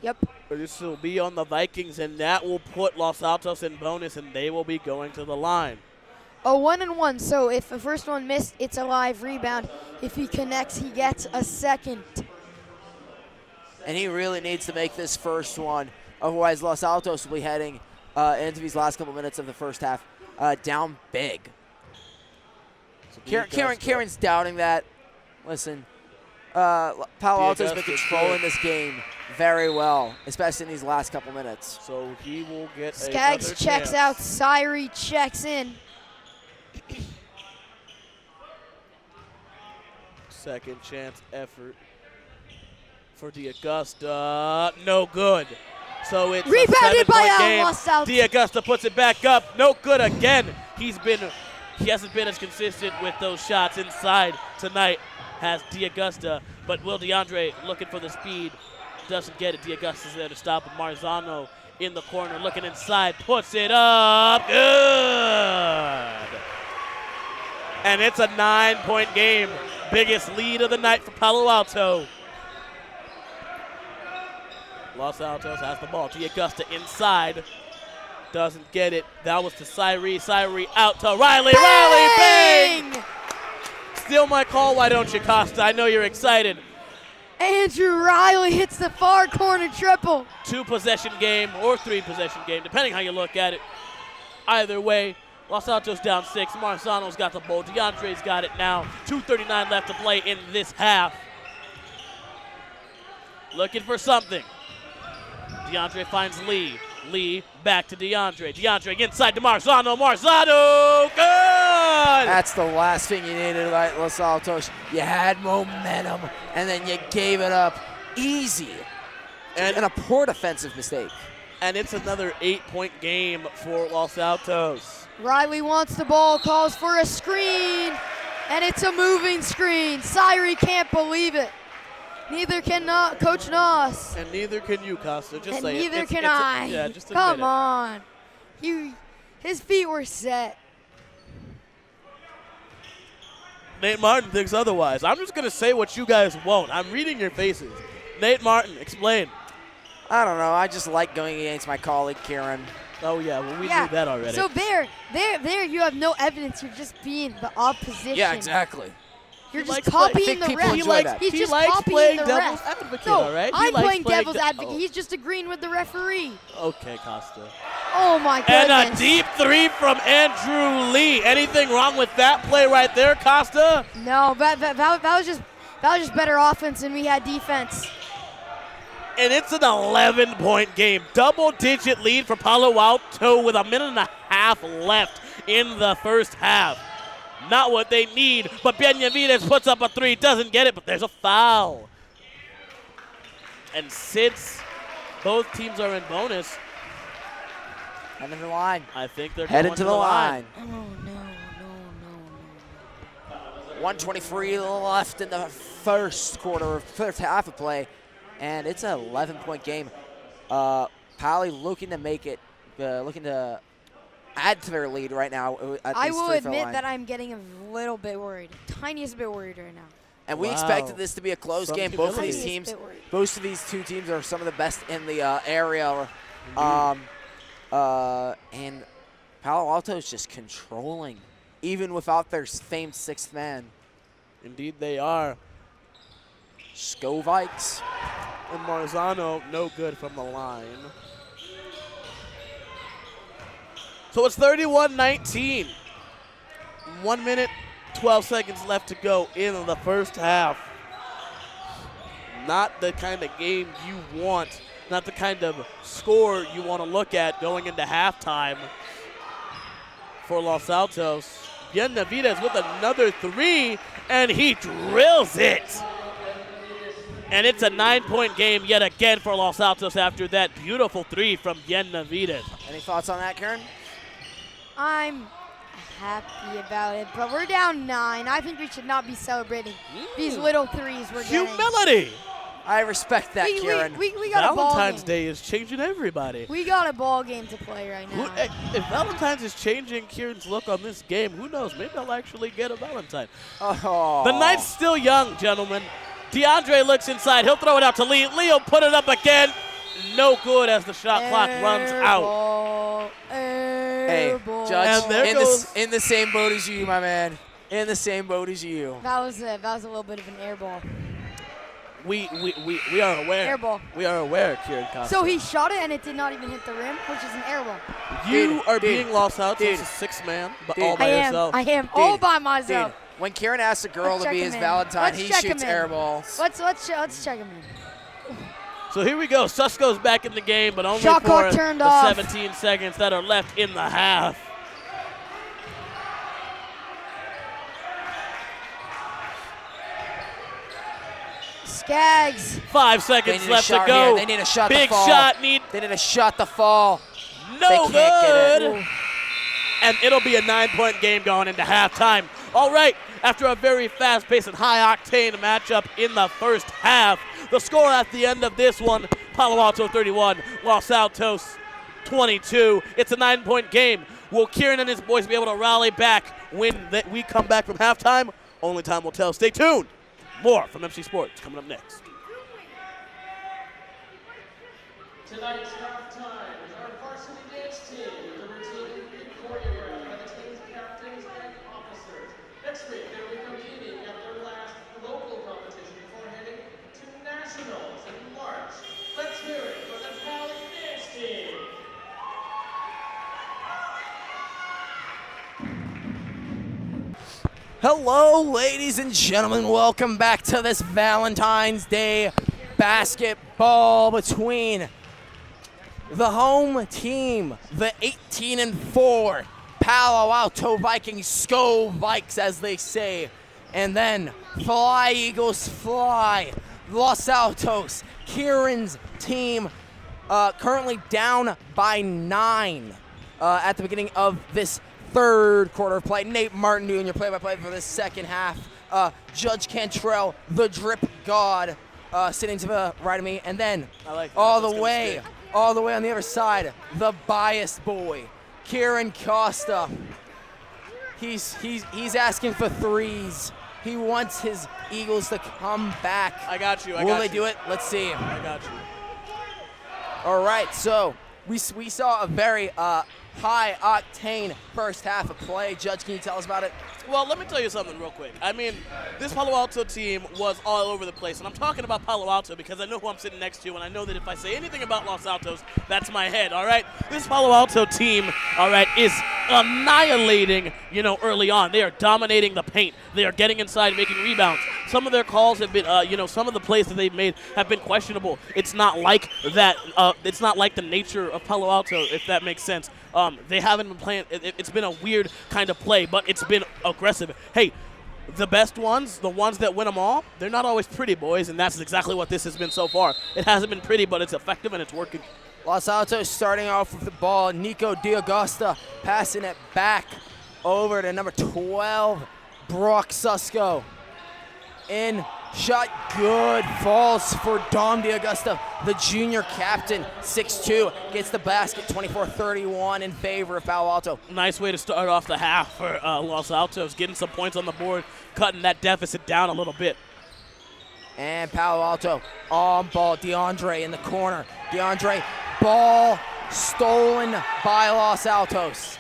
Yep. This will be on the Vikings, and that will put Los Altos in bonus, and they will be going to the line. A 1-and-1, so if the first one missed, it's a live rebound. If he connects, he gets a second. And he really needs to make this first one. Otherwise, Los Altos will be heading into these last couple minutes of the first half down big. So Karen's doubting that. Listen, Palo Alto's been D'Augusta's controlling good. this game very well, especially in these last couple minutes. So he will get Skaggs another checks chance. out, Syrie checks in. Second chance effort for D'Augusta. No good. So it's Rebounded a by 7-point game. Los Altos. D'Augusta puts it back up. No good again. He hasn't been as consistent with those shots inside tonight as D'Augusta. But Will DeAndre looking for the speed. Doesn't get it. D'Augusta's there to stop him. Marzano in the corner looking inside. Puts it up. Good. And it's a 9-point game. Biggest lead of the night for Palo Alto. Los Altos has the ball. D'Augusta inside. Doesn't get it. That was to Syrie. Syrie out to Riley. Riley, bang! Steal my call, why don't you, Costa? I know you're excited. Andrew Riley hits the far corner triple. 2-possession game or 3-possession game, depending how you look at it. Either way, Los Altos down 6. Marzano's got the ball. DeAndre's got it now. 2:39 left to play in this half. Looking for something. DeAndre finds Lee. Lee back to DeAndre. DeAndre inside to Marzano. Marzano, good! That's the last thing you needed, right, Los Altos. You had momentum, and then you gave it up easy. And a poor defensive mistake. And it's another 8-point game for Los Altos. Riley wants the ball, calls for a screen, and it's a moving screen. Syrie can't believe it. Neither can Coach Noss. And neither can you, Costa. Just And say neither it. can I. Yeah, just Come admit it. on. His feet were set. Nate Martin thinks otherwise. I'm just going to say what you guys won't. I'm reading your faces. Nate Martin, explain. I don't know. I just like going against my colleague, Karen. Oh, yeah, well, we knew that already. So there, you have no evidence. You're just being the opposition. Yeah, exactly. You're He just likes play- copying I think the people ref. enjoy that. He's He just likes copying playing the devil's ref. advocate, No, all right? He I'm likes playing playing devil's advocate. He's just agreeing with the referee. Okay, Costa. Oh my And goodness. a deep 3 from Andrew Lee. Anything wrong with that play right there, Costa? No, that was just better offense than we had defense. And it's an 11-point game. Double-digit lead for Palo Alto with a minute and a half left in the first half. Not what they need, but Benavides puts up a 3, doesn't get it, but there's a foul. And since both teams are in bonus, Head into the line. I think they're Head going into to the line. Oh no. 1:23 left in the first half of play, and it's an 11-point game. Pally looking to make it, looking to add to their lead right now. At I this will free throw admit line. that I'm getting a little bit worried, tiniest bit worried right now. And we Wow. expected this to be a close Some game. Both of these humility. teams, Bit worried. both of these two teams are some of the best in the area. And Palo Alto is just controlling, even without their famed 6th man. Indeed they are. Go Vikes. And Marzano, no good from the line. So it's 31-19. 1 minute, 12 seconds left to go in the first half. Not the kind of game you want, not the kind of score you want to look at going into halftime for Los Altos. Benavidez with another three, and he drills it. And it's a 9-point game yet again for Los Altos after that beautiful three from Benavidez. Any thoughts on that, Karen? I'm happy about it, but we're down 9. I think we should not be celebrating these little threes we're getting. Humility. I respect that, Kieran. We got a ball Valentine's game. Day is changing everybody. We got a ball game to play right now. If Valentine's is changing Kieran's look on this game, who knows? Maybe I'll actually get a Valentine. Oh. The night's still young, gentlemen. DeAndre looks inside. He'll throw it out to Lee. Leo put it up again. No good as the shot clock runs out. Hey, Judge, And there goes. in the same boat as you, my man. In the same boat as you. That was a little bit of an air ball. We are aware. Air ball. We are aware, Kieran Costa. So he shot it and it did not even hit the rim, which is an air ball. You are Dude, being lost out dude, as a sixth man, but dude. all by yourself. I am all by myself. Dude, when Kieran asks a girl Let's to be check his him in. Valentine, Let's he check shoots him in. air balls. Let's check him in. So here we go. Susko's back in the game, but only Shot for clock turned the off. 17 seconds that are left in the half. Skaggs. 5 They seconds need a left to shot go. here. They need a shot Big to fall. shot need They need a shot to fall. no They can't get good. it. And it'll be a 9-point game going into halftime. All right, after a very fast-paced and high-octane matchup in the first half, the score at the end of this one, Palo Alto 31, Los Altos 22. It's a 9-point game. Will Kieran and his boys be able to rally back when we come back from halftime? Only time will tell. Stay tuned. More from MC Sports coming up next. Tonight's halftime is our varsity dance team with a routine choreographed by the team's captains and officers. Next week, they will be competing at their last local competition before heading to nationals in March. Let's hear it for the Palo dance team. Hello, ladies and gentlemen. Welcome back to this Valentine's Day basketball between the home team, the 18-4 Palo Alto Vikings, Sko Vikes, as they say, and then Fly Eagles Fly, Los Altos, Kieran's team, currently down by 9 at the beginning of this third quarter of play. Nate Martin doing your play-by-play for this second half. Judge Cantrell, the drip god, sitting to the right of me, and then I like that. all That's the gonna way on the other side, the biased boy, Kieran Costa. He's asking for threes. He wants his Eagles to come back. I got you. Will they do it? Let's see. I got you. All right, so we saw a very high-octane first half of play. Judge, can you tell us about it? Well, let me tell you something real quick. I mean, this Palo Alto team was all over the place, and I'm talking about Palo Alto because I know who I'm sitting next to, and I know that if I say anything about Los Altos, that's my head, all right? This Palo Alto team, all right, is annihilating, early on. They are dominating the paint. They are getting inside, making rebounds. Some of their calls have been, some of the plays that they've made have been questionable. It's not like that. It's not like the nature of Palo Alto, if that makes sense. They haven't been playing. It's been a weird kind of play, but it's been aggressive. Hey, the best ones, the ones that win them all, they're not always pretty, boys, and that's exactly what this has been so far. It hasn't been pretty, but it's effective and it's working. Los Altos starting off with the ball. Nico D'Agosta passing it back over to number 12, Brock Susko. In, shot good, falls for Dom D'Agosta, the junior captain, 6'2", gets the basket, 24-31 in favor of Palo Alto. Nice way to start off the half for Los Altos, getting some points on the board, cutting that deficit down a little bit. And Palo Alto on ball, DeAndre in the corner. DeAndre, ball stolen by Los Altos.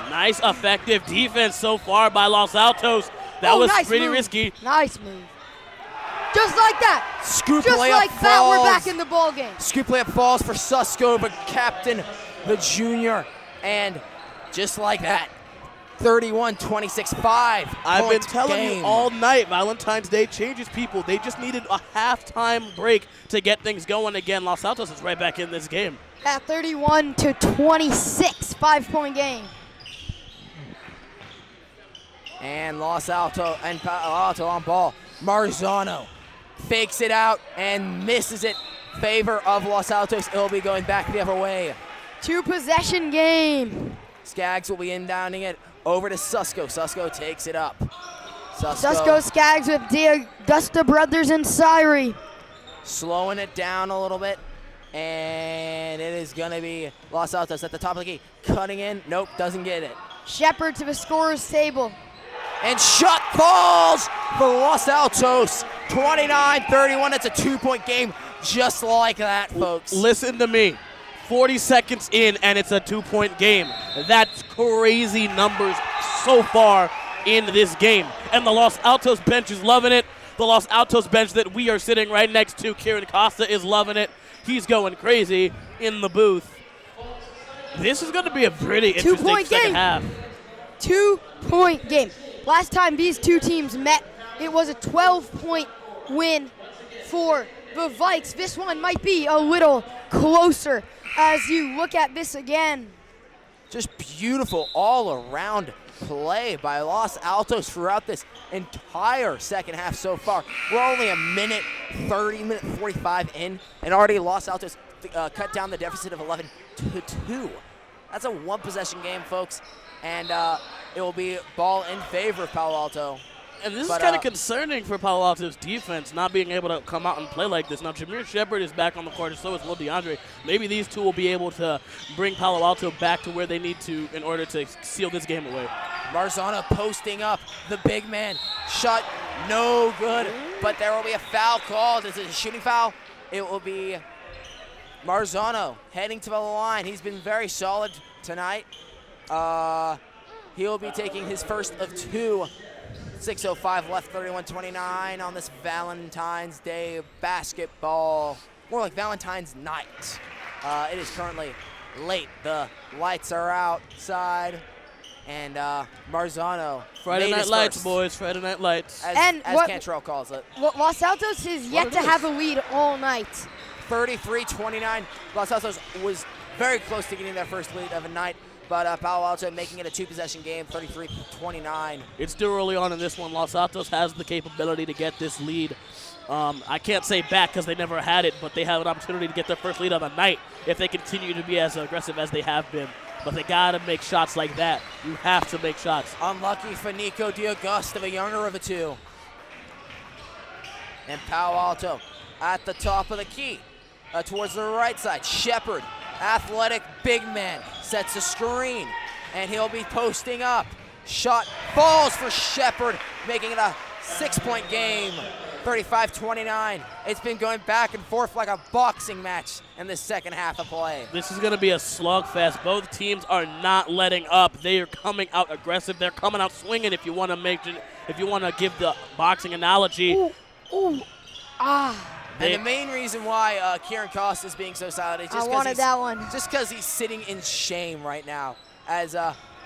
Nice effective defense so far by Los Altos. That was nice pretty move. risky. Nice move. Just like that. Scoop Just layup like that, we're falls. back in the ball game. Scoop layup falls for Susko, but Captain, the junior, and just like that, 31-26, 5 I've been point telling game. you all night, Valentine's Day changes people. They just needed a halftime break to get things going again. Los Altos is right back in this game. At 31-26, 5-point game. And Los Alto and Palo Alto on ball. Marzano fakes it out and misses it. Favor of Los Altos. It'll be going back the other way. 2-possession game. Skaggs will be inbounding it over to Susko. Susko takes it up. Susko Skaggs with the Augusta brothers and Syrie. Slowing it down a little bit. And it is going to be Los Altos at the top of the key. Cutting in. Nope, doesn't get it. Shepard to the scorer's table. And shot falls for Los Altos. 29-31. It's a 2-point game just like that, folks. Listen to me. 40 seconds in, and it's a 2-point game. That's crazy numbers so far in this game. And the Los Altos bench is loving it. The Los Altos bench that we are sitting right next to, Kieran Costa, is loving it. He's going crazy in the booth. This is going to be a pretty interesting 2-point second game. half. 2-point game. Last time these two teams met, it was a 12-point win for the Vikes. This one might be a little closer as you look at this again. Just beautiful all-around play by Los Altos throughout this entire second half so far. We're only a minute 45 in, and already Los Altos cut down the deficit of 11-2. That's a 1-possession game, folks, and it will be ball in favor of Palo Alto. And this is kind of concerning for Palo Alto's defense, not being able to come out and play like this. Now, Jameer Shepard is back on the court, and so is Will DeAndre. Maybe these two will be able to bring Palo Alto back to where they need to in order to seal this game away. Marzano posting up, the big man. Shot no good, but there will be a foul called. Is it a shooting foul? It will be Marzano heading to the line. He's been very solid tonight. He'll be taking his first of 2. 6:05 left, 31-29 on this Valentine's Day basketball. More like Valentine's night. It is currently late. The lights are outside. And Marzano. Friday Night Lights, first, boys. Friday Night Lights. as Cantrell calls it. Los Altos has yet to have a lead all night. 33-29. Los Altos was very close to getting their first lead of the night. But Palo Alto making it a 2-possession game, 33-29. It's still early on in this one. Los Altos has the capability to get this lead. I can't say back because they never had it, but they have an opportunity to get their first lead of the night if they continue to be as aggressive as they have been. But they got to make shots like that. You have to make shots. Unlucky for Nico D'Augusta, the younger of the two. And Palo Alto at the top of the key towards the right side. Shepard, athletic big man, sets a screen, and he'll be posting up. Shot falls for Shepard, making it a 6-point game, 35-29. It's been going back and forth like a boxing match in the second half of play. This is going to be a slugfest. Both teams are not letting up. They are coming out aggressive. They're coming out swinging. If you want to give the boxing analogy. Ooh. And the main reason why Kieran Costa is being so silent is just because he's sitting in shame right now, as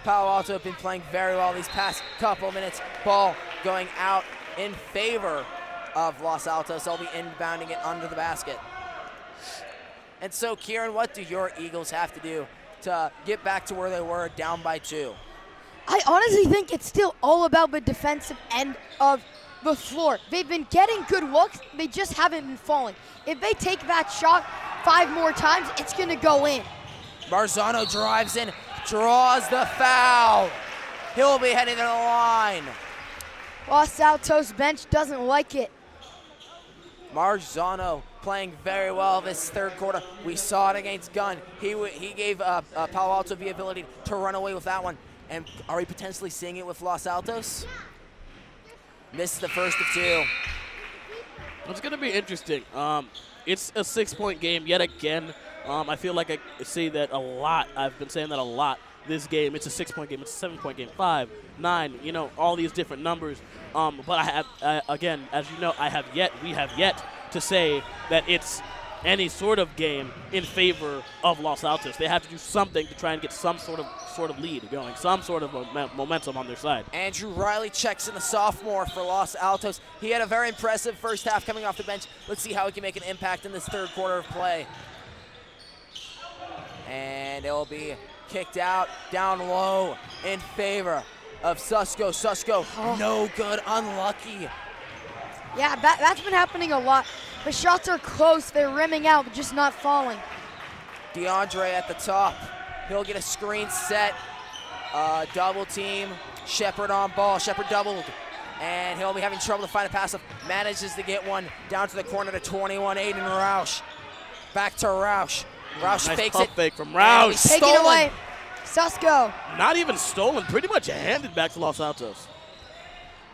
Palo Alto have been playing very well these past couple minutes. Ball going out in favor of Los Altos. They'll be inbounding it under the basket. And so, Kieran, what do your Eagles have to do to get back to where they were, down by 2? I honestly think it's still all about the defensive end of the floor. They've been getting good looks. They just haven't been falling. If they take that shot 5 more times, it's going to go in. Marzano drives in, draws the foul. He'll be heading to the line. Los Altos bench doesn't like it. Marzano playing very well this third quarter. We saw it against Gunn. He gave Palo Alto the ability to run away with that one. And are we potentially seeing it with Los Altos? Missed the first of 2. It's going to be interesting. It's a 6-point game yet again. I feel like I say that a lot. I've been saying that a lot. this game. It's a 6-point game. It's a 7-point game. 5, 9. You know, all these different numbers. But I have, again, as you know, we have yet to say that it's any sort of game in favor of Los Altos. They have to do something to try and get some sort of lead going, some sort of momentum on their side. Andrew Riley checks in, the sophomore for Los Altos. He had a very impressive first half coming off the bench. Let's see how he can make an impact in this third quarter of play. And it'll be kicked out down low in favor of Susko. Susko, no good, unlucky. Yeah, that's been happening a lot. The shots are close. They're rimming out, but just not falling. DeAndre at the top. He'll get a screen set. Double team. Shepard on ball. Shepard doubled. And he'll be having trouble to find a pass. Manages to get one down to the corner to 21. Aiden Roush. Back to Roush. Roush Nice fakes pump it. fake from Roush. Take it Stolen. away. Susko. Not even stolen. Pretty much handed back to Los Altos.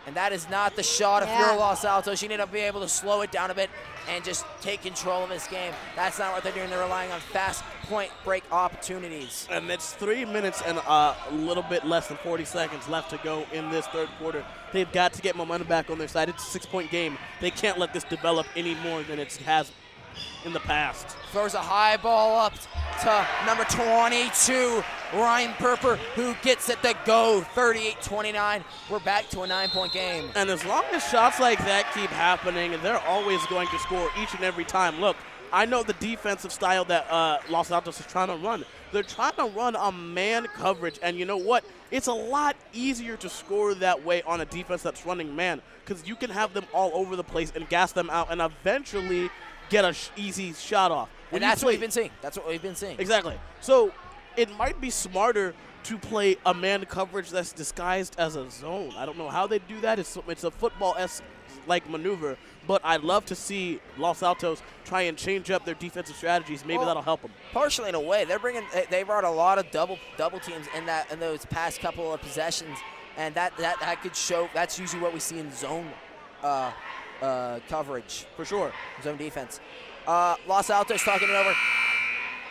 And that is not the shot. If Yeah. you're Los Altos, you need to be able to slow it down a bit and just take control of this game. That's not what they're doing. They're relying on fast point break opportunities. And it's 3 minutes and a little bit less than 40 seconds left to go in this third quarter. They've got to get momentum back on their side. It's a 6-point game. They can't let this develop any more than it has in the past. Throws a high ball up to number 22, Ryan Perper, who gets it to go. 38-29. We're back to a 9-point game. And as long as shots like that keep happening, they're always going to score each and every time. Look, I know the defensive style that Los Altos is trying to run. They're trying to run a man coverage, and you know what? It's a lot easier to score that way on a defense that's running man, because you can have them all over the place and gas them out and eventually get an easy shot off. And that's what we've been seeing. That's what we've been seeing. Exactly. So it might be smarter to play a man coverage that's disguised as a zone. I don't know how they do that. It's a football-esque like maneuver, but I'd love to see Los Altos try and change up their defensive strategies. Maybe that'll help them. Partially in a way, they brought a lot of double teams in those past couple of possessions, and that could show. That's usually what we see in zone coverage, For sure. zone defense. Los Altos talking it over.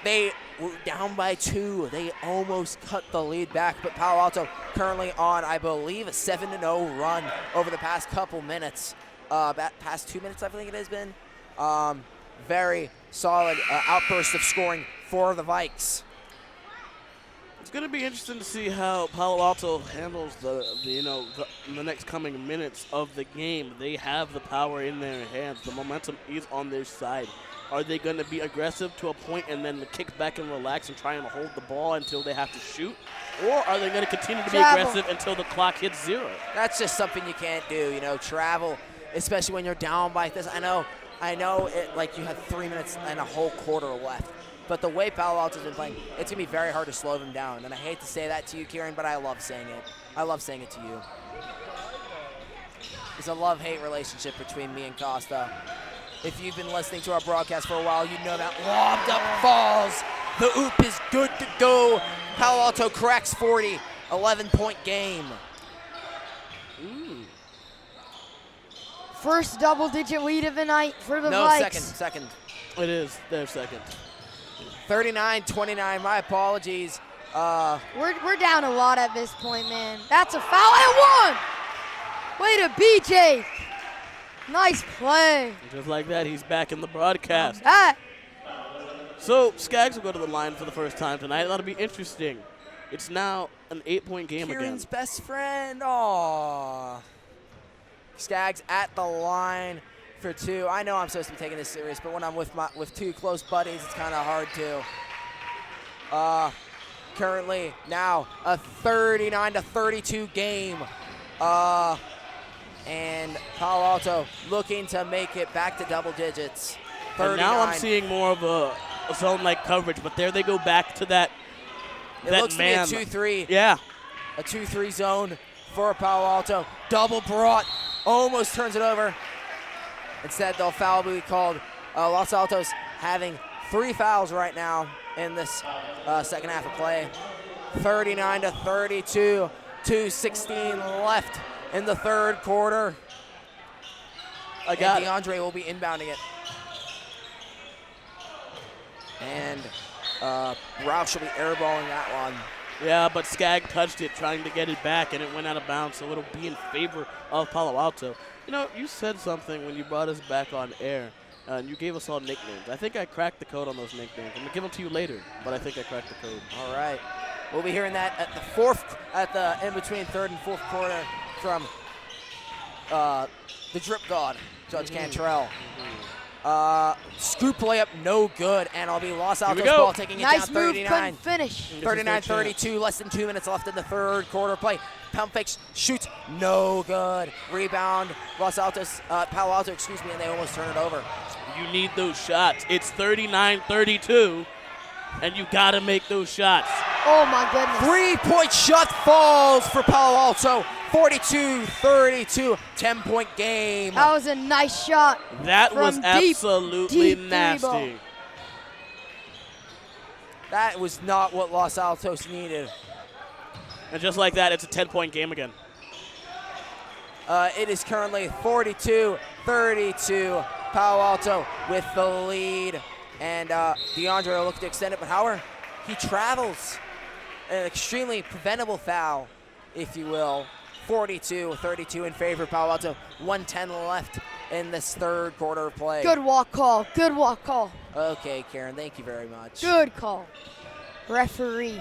They were down by 2. They almost cut the lead back, but Palo Alto currently on, I believe, a 7-0 run over the past couple minutes. Past 2 minutes, I think it has been. Very solid outburst of scoring for the Vikes. It's going to be interesting to see how Palo Alto handles the next coming minutes of the game. They have the power in their hands. The momentum is on their side. Are they going to be aggressive to a point and then kick back and relax and try and hold the ball until they have to shoot? Or are they going to continue to be aggressive until the clock hits 0? That's just something you can't do, travel, especially when you're down like this. I know it, like you have 3 minutes and a whole quarter left. But the way Palo Alto's been playing, it's going to be very hard to slow them down. And I hate to say that to you, Kieran, but I love saying it. I love saying it to you. It's a love-hate relationship between me and Costa. If you've been listening to our broadcast for a while, you know that lobbed up falls. The oop is good to go. Palo Alto cracks 40, 11-point game. First double-digit lead of the night for the No, Vikes. second. It is their second. 39-29, my apologies. We're down a lot at this point, man. That's a foul and 1. Way to be, Jake. Nice play. Just like that, he's back in the broadcast. That. So Skaggs will go to the line for the first time tonight. That'll be interesting. It's now an 8-point game Kieran's again. best friend. Aww. Skaggs at the line for 2. I know I'm supposed to be taking this serious, but when I'm with 2 close buddies, it's kind of hard to. Currently now a 39-32 game. And Palo Alto looking to make it back to double digits. 39. And now I'm seeing more of a zone-like coverage, but there they go back to that. It that looks man. to be a 2-3. Yeah. A 2-3 zone for Palo Alto. Double brought. Almost turns it over. Instead, the foul will be called. Los Altos having 3 fouls right now in this second half of play. 39-32. 2:16 left in the third quarter. I got it. DeAndre will be inbounding it. And Roush will be airballing that one. Yeah, but Skag touched it, trying to get it back, and it went out of bounds, so it'll be in favor of Palo Alto. You know, you said something when you brought us back on air, and you gave us all nicknames. I think I cracked the code on those nicknames. I'm going to give them to you later, but I think I cracked the code. All right. We'll be hearing that at the in between third and fourth quarter from the drip god, Judge Cantrell. Scoop layup, no good, and it'll be Los Altos ball taking it Nice down move, 39. couldn't finish. 39-32, less than 2 minutes left in the third quarter play. Pump fakes, shoots, no good. Rebound, Palo Alto, and they almost turn it over. You need those shots. It's 39-32, and you got to make those shots. Oh, my goodness. 3-point shot falls for Palo Alto. 42-32, 10-point game. That was a nice shot. That from was deep, absolutely deep nasty. three-ball. That was not what Los Altos needed. And just like that, it's a 10-point game again. It is currently 42-32. Palo Alto with the lead. And DeAndre will look to extend it, but Howard, he travels. An extremely preventable foul, if you will. 42-32 in favor of Palo Alto. 1:10 left in this third quarter of play. Good walk call. Good walk call. Okay, Karen, thank you very much. Good call. Referee.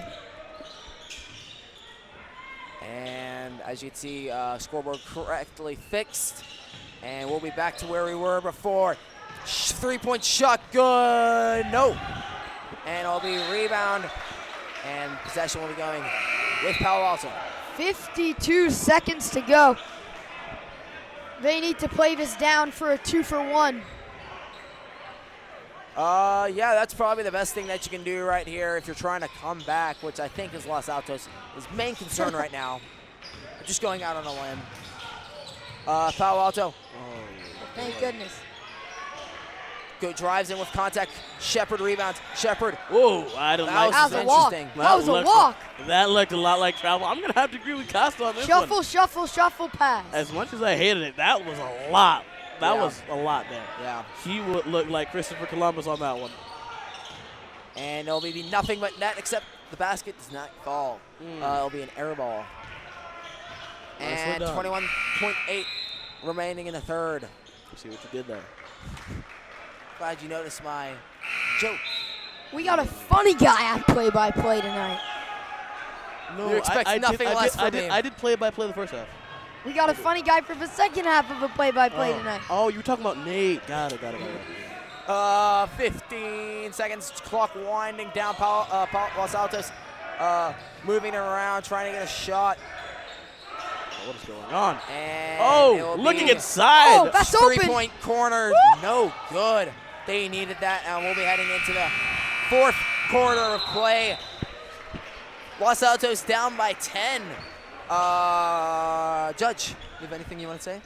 And as you can see, scoreboard correctly fixed. And we'll be back to where we were before. 3-point shot, good, no. And it'll be rebound, and possession will be going with Palo Alto. 52 seconds to go. They need to play this down for a 2-for-1. Yeah, that's probably the best thing that you can do right here if you're trying to come back, which I think is Los Altos' main concern right now. Just going out on a limb. Palo Alto. Thank goodness. Drives in with contact. Shepard rebounds. Shepard. Whoa, I don't like That was a walk. interesting. That was a walk. That looked a lot like travel. I'm going to have to agree with Costa on this Shuffle, one. shuffle, shuffle pass. As much as I hated it, that was a lot. That Yeah. was a lot there. Yeah. He would look like Christopher Columbus on that one. And it'll be nothing but net, except the basket does not fall. It'll be an air ball. Nicely And done. 21.8 remaining in the third. Let's see what you did there. Glad you noticed my joke. We got a funny guy at play-by-play tonight. No, You expect nothing less from me. I did play-by-play the first half. We got a funny guy for the second half of a play-by-play tonight. Oh, you were talking about Nate. Got it. 15 seconds, clock winding down. Los Altos moving around, trying to get a shot. What is going on? And Oh, it'll looking be inside. Oh, that's open. 3-point corner, no good. They needed that, and we'll be heading into the fourth quarter of play. Los Altos down by 10. Judge, you have anything you want to say?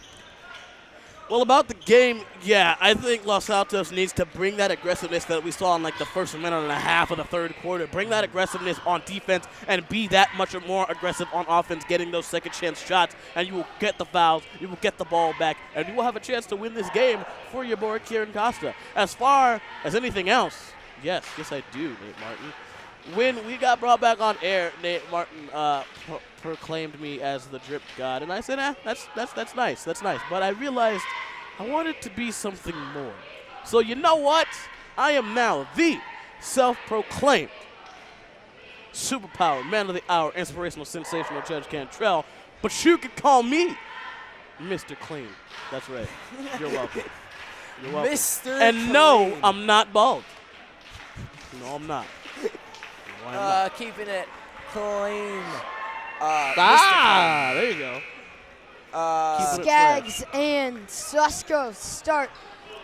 Well, about the game, yeah, I think Los Altos needs to bring that aggressiveness that we saw in like the first minute and a half of the third quarter. Bring that aggressiveness on defense and be that much more aggressive on offense, getting those second chance shots, and you will get the fouls, you will get the ball back, and you will have a chance to win this game for your boy Kieran Costa. As far as anything else, yes I do, Nate Martin. When we got brought back on air, Nate Martin proclaimed me as the drip god, and I said, that's nice. But I realized I wanted to be something more. So you know what? I am now the self-proclaimed superpower, man of the hour, inspirational, sensational Judge Cantrell. But you can call me Mr. Clean. That's right. You're welcome. You're welcome. Mr. And no, Clean. I'm not bald. No, I'm not. No, I'm not. Keeping it clean. There you go. Keeping it Skaggs and Susko start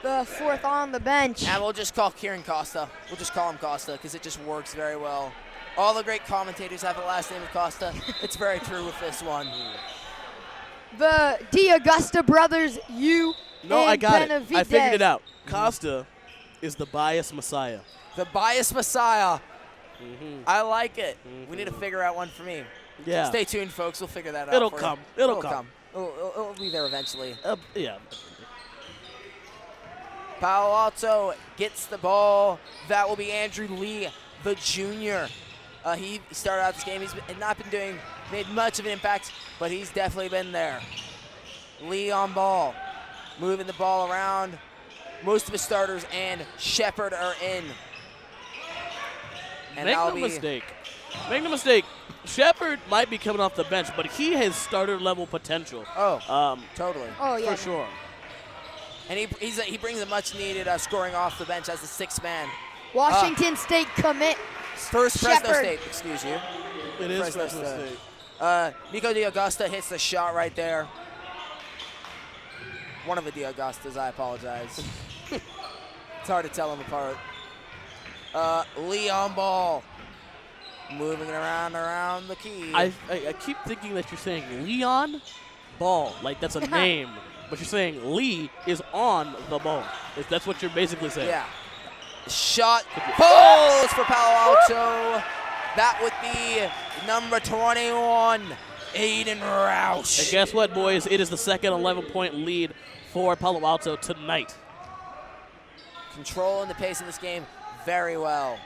the fourth on the bench. And we'll just call Kieran Costa. We'll just call him Costa because it just works very well. All the great commentators have the last name of Costa. It's very true with this one. The DeAugusta brothers, you No, and I got it. I Benavidez. figured it out. Costa is the bias messiah. The bias messiah. I like it. We need to figure out one for me. Yeah. Stay tuned, folks. We'll figure that out. It'll for you. come. It'll come. It'll be there eventually. Yeah. Palo Alto gets the ball. That will be Andrew Lee, the junior. He started out this game. He's not been made much of an impact, but he's definitely been there. Lee on ball, moving the ball around. Most of his starters and Shepard are in. And Make no mistake. Shepard might be coming off the bench, but he has starter level potential. Oh, totally. Oh, yeah. For sure. And he brings a much needed scoring off the bench as the sixth man. Washington State commit. First Fresno Shepard. State, excuse you. It is Fresno Fresno State. State. Nico DeAugusta hits the shot right there. One of the DeAugustas, I apologize. It's hard to tell them apart. Lee on ball. Moving it around the key. I keep thinking that you're saying Leon Ball, like that's a name, but you're saying Lee is on the ball. That's what you're basically saying. Yeah. Shot falls for Palo Alto. That would be number 21, Aiden Roush. And guess what, boys? It is the second 11-point lead for Palo Alto tonight. Controlling the pace of this game very well.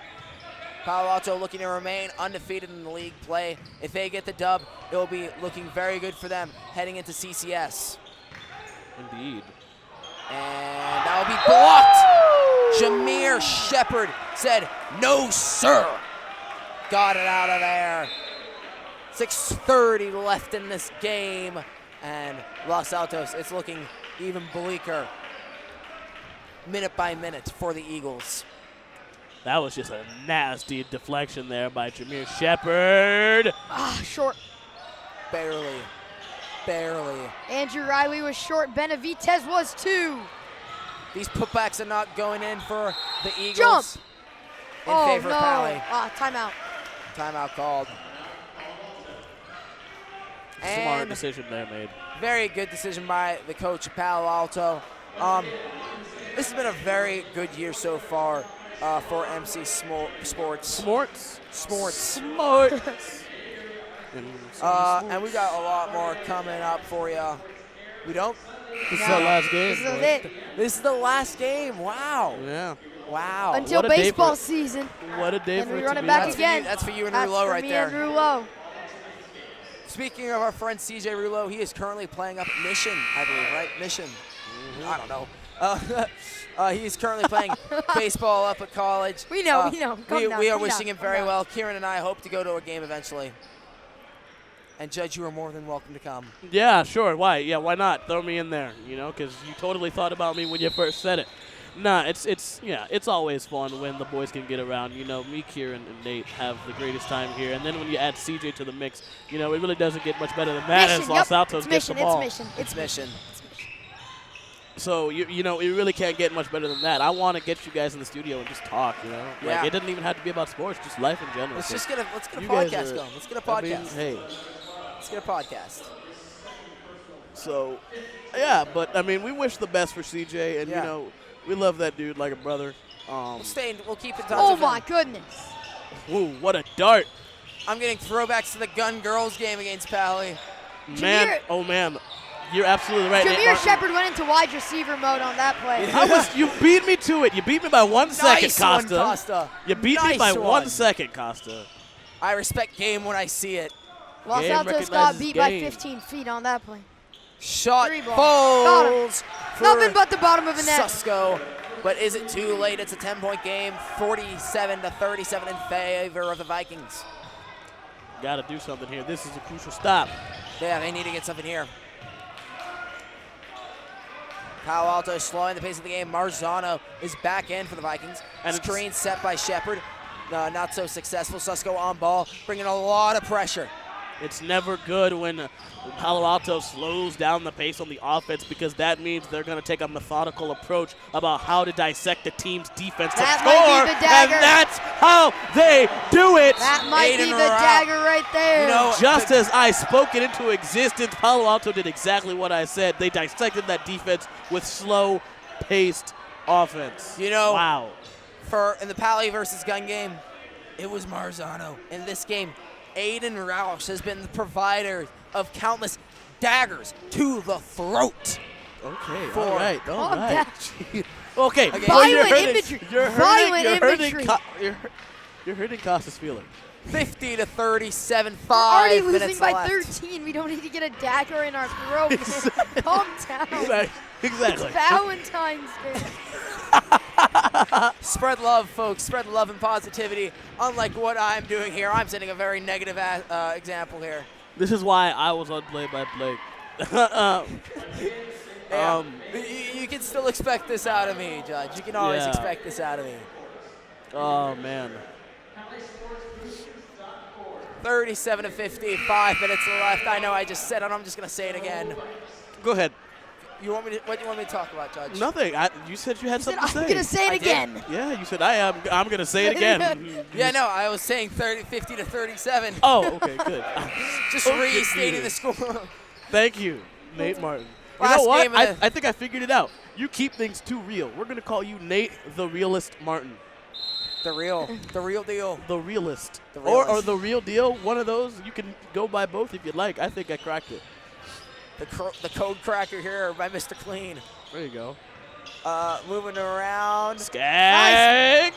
Palo Alto looking to remain undefeated in the league play. If they get the dub, it will be looking very good for them heading into CCS. Indeed. And that will be blocked. Jameer Shepard said, "No, sir." Got it out of there. 6:30 left in this game. And Los Altos, it's looking even bleaker minute by minute for the Eagles. That was just a nasty deflection there by Jameer Shepard. Short. Barely. Andrew Riley was short. Benavidez was too. These putbacks are not going in for the Eagles. Jump. In favor no. of Pally. Timeout. Timeout called. Smart And decision there made. very good decision by the coach of Palo Alto. This has been a very good year so far for MC Sports. Sports. And we got a lot more coming up for you. We don't? This is our last game. This is boys. it. This is the last game. Wow. Yeah. Wow. Until What a day baseball for- season. What a day And for we it run to it be. back That's- again. That's for you and That's Rouleau for right me there. and Rouleau. Speaking of our friend CJ Rouleau, he is currently playing up at Mission, I believe, right? Mission. I don't know. He is currently playing baseball up at college. We know. Calm down, We are calm wishing down, him very calm down. well. Kieran and I hope to go to a game eventually. And Judge, you are more than welcome to come. Yeah, sure. Why? Yeah, why not? Throw me in there, because you totally thought about me when you first said it. Nah, it's always fun when the boys can get around. Me, Kieran, and Nate have the greatest time here. And then when you add CJ to the mix, it really doesn't get much better than that as Los Altos gets the ball. It's Mission. So, you really can't get much better than that. I want to get you guys in the studio and just talk, Yeah. Like, it doesn't even have to be about sports, just life in general. Let's So get a you guys podcast are- going. Let's get a podcast. hey. Let's get a podcast. So, yeah, but, we wish the best for CJ, and, Yeah. we love that dude like a brother. We'll keep in touch Oh with my him. goodness. Ooh, what a dart. I'm getting throwbacks to the Gun Girls game against Pally. Man, Jameer- oh, man. You're absolutely right. Nate Jameer Martin. Shepard went into wide receiver mode on that play. You beat me to it. You beat me by 1 second, Nice one, Costa. Costa. You beat me Nice by one. 1 second, Costa. I respect game when I see it. Los Game Altos got recognizes beat by game. 15 feet on that play. Shot Three ball. Got him. falls for Nothing but the bottom of the net. Susco. But is it too late? It's a 10-point game, 47-37 in favor of the Vikings. Got to do something here. This is a crucial stop. Yeah, they need to get something here. Palo Alto is slowing the pace of the game. Marzano is back in for the Vikings. And Screen set by Shepard. Not so successful. Susco on ball, bringing a lot of pressure. It's never good when Palo Alto slows down the pace on the offense, because that means they're going to take a methodical approach about how to dissect the team's defense That to might be score, the dagger. and that's how they do it. That might be Aiden the Rao. dagger right there. Just as I spoke it into existence, Palo Alto did exactly what I said. They dissected that defense with slow-paced offense. Wow. In the Pally versus Gun game, it was Marzano. In this game, Aiden Roush has been the provider of countless daggers to the throat. Okay, Four. all right. Calm down. Okay. Okay. well, Violent imagery. Violent imagery. You're hurting Costa's feelings. 50 to 37, We're already 5 losing minutes by left. 13. We don't need to get a dagger in our throat. Man. Calm down. Exactly. It's Valentine's Day. Spread love, folks. Spread love and positivity. Unlike what I'm doing here, I'm setting a very negative example here. This is why I was on play-by-play. Yeah. You can still expect this out of me, Judge. You can always Yeah. expect this out of me. Oh, man. 37 to 50, 5 minutes left. I know I just said it. I'm just going to say it again. Go ahead. What do you want me to talk about, Judge? Nothing. You said you had He said, something to say. I'm going to say it I did. again. Yeah, you said I'm going to say it again. Yeah, no, I was saying 50 to 37. Oh, okay, good. Just Okay, restating Peter. the score. Thank you, Nate Martin. You Last know what? game of the- I think I figured it out. You keep things too real. We're going to call you Nate the Realist Martin. The real deal. The Realist. The Or Realist. the Real Deal. One of those. You can go by both if you'd like. I think I cracked it. The code cracker here by Mr. Clean. There you go. Moving around. Skaggs.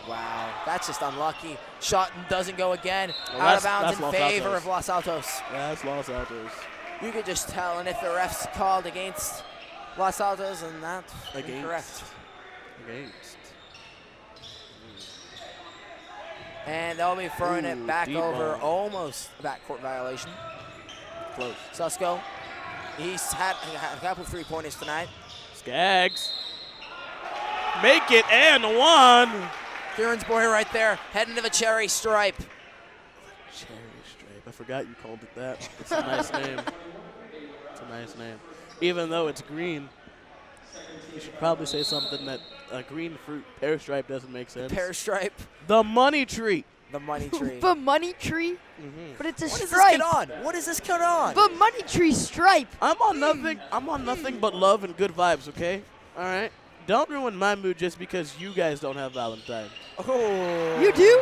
Wow, that's just unlucky. Shot doesn't go again. Well, Out of that's bounds in Los favor Altos. of Los Altos. That's Los Altos. You could just tell, and if the ref's called against Los Altos, and that's Against. incorrect. Against. And they'll be throwing it Ooh, back deep over, ball. almost a backcourt violation. Close. Susko, he's had a couple 3-pointers tonight. Skaggs. Make it and one. Kieran's boy right there, heading to the cherry stripe. Cherry Stripe. I forgot you called it that. It's a nice name. It's a nice name. Even though it's green, you should probably say something that a green fruit pear stripe doesn't make sense. Pear stripe, The money tree. the money tree. The money tree, Mm-hmm. but it's a What is this stripe. kid on? What is this kid on? The money tree stripe. I'm on nothing. I'm on nothing but love and good vibes. Okay. All right. Don't ruin my mood just because you guys don't have Valentine. Oh. You do?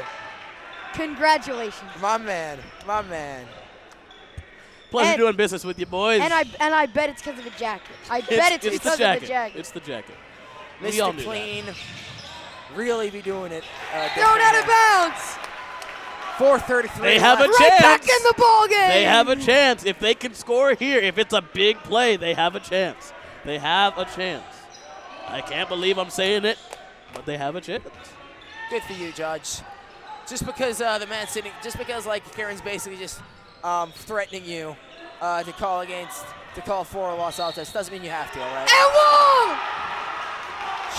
Congratulations. My man, my man. Pleasure And- doing business with you, boys. And I bet it's because of the jacket. I bet it's because of the jacket. It's the jacket. We all Mr. knew Clean really be doing it. Thrown out of bounds. 4:33. They have a left. Right chance. back in the ball game. They have a chance. If they can score here, if it's a big play, they have a chance. They have a chance. I can't believe I'm saying it, but they have a chance. Good for you, Judge. Just because the man sitting, just because like Karen's basically just threatening you to call for Los Altos doesn't mean you have to. All right. And one.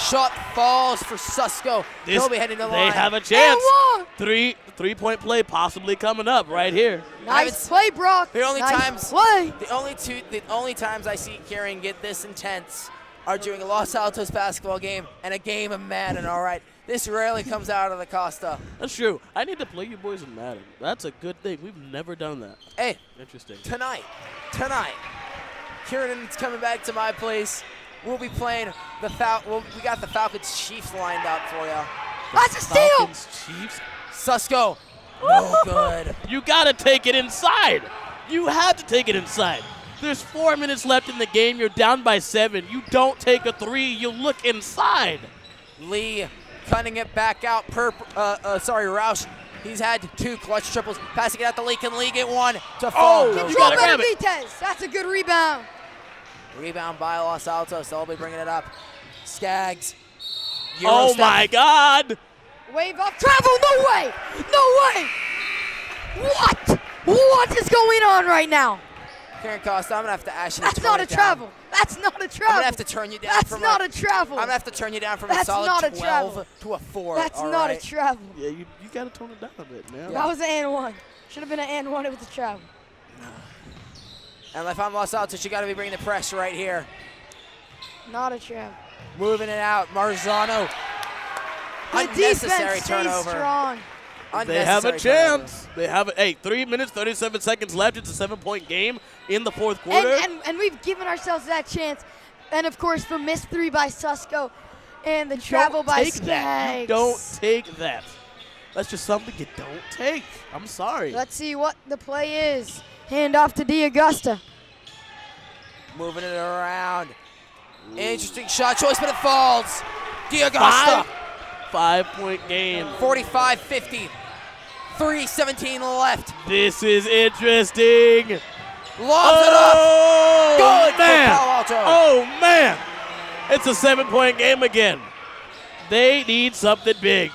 Shot falls for Susko. He'll be heading to the They line. have a chance. And one. Three-point play possibly coming up right here. Nice play, Brock. The only nice times- play. The only times I see Karen get this intense are during a Los Altos basketball game and a game of Madden. All right. This rarely comes out of the Costa. That's true. I need to play you boys in Madden. That's a good thing. We've never done that. Hey, Interesting. tonight, Kieran's coming back to my place. We'll be playing we got the Falcons Chiefs lined up for you. That's a steal. Falcons, Chiefs. Susko, no good. You got to take it inside. You have to take it inside. There's 4 minutes left in the game. You're down by 7. You don't take a 3. You look inside. Lee cutting it back out. Roush. He's had 2 clutch triples. Passing it out to Lee. Can Lee get one to fall? Oh, No you Control gotta shot. grab it. Benavidez. That's a good rebound. Rebound by Los Altos. They'll be bringing it up. Skaggs. Oh, Euro step. my God. Wave up. Travel. No way. No way. What? What is going on right now? Karen Costa, I'm gonna have to ask you to That's turn not a it down. travel. That's not a travel. I'm gonna have to turn you down That's from not a, a travel. I'm gonna have to turn you down from a That's solid not a 12 travel. to a 4. That's all not right? a travel. Yeah, you got to tone it down a bit, man. That was an and one. Should have been an and one. It was a travel. And if I'm Los Altos, you got to be bringing the press right here. Not a travel. Moving it out, Marzano. The Unnecessary defense stays turnover. strong. They have a Unnecessary chance. They have 3 minutes, 37 seconds left. It's a 7-point game in the fourth quarter. And we've given ourselves that chance. And, of course, the missed 3 by Susko and the travel by Take that. You Skaggs. don't take that. That's just something you don't take. I'm sorry. Let's see what the play is. Hand off to DeAugusta. turnover. Moving it around. Interesting shot choice, but it falls. DeAugusta. 5-point game. 45-50. 3:17 left. This is interesting. Lobs it up. Good man. for Palo Alto. Oh, man. It's a 7-point game again. They need something big.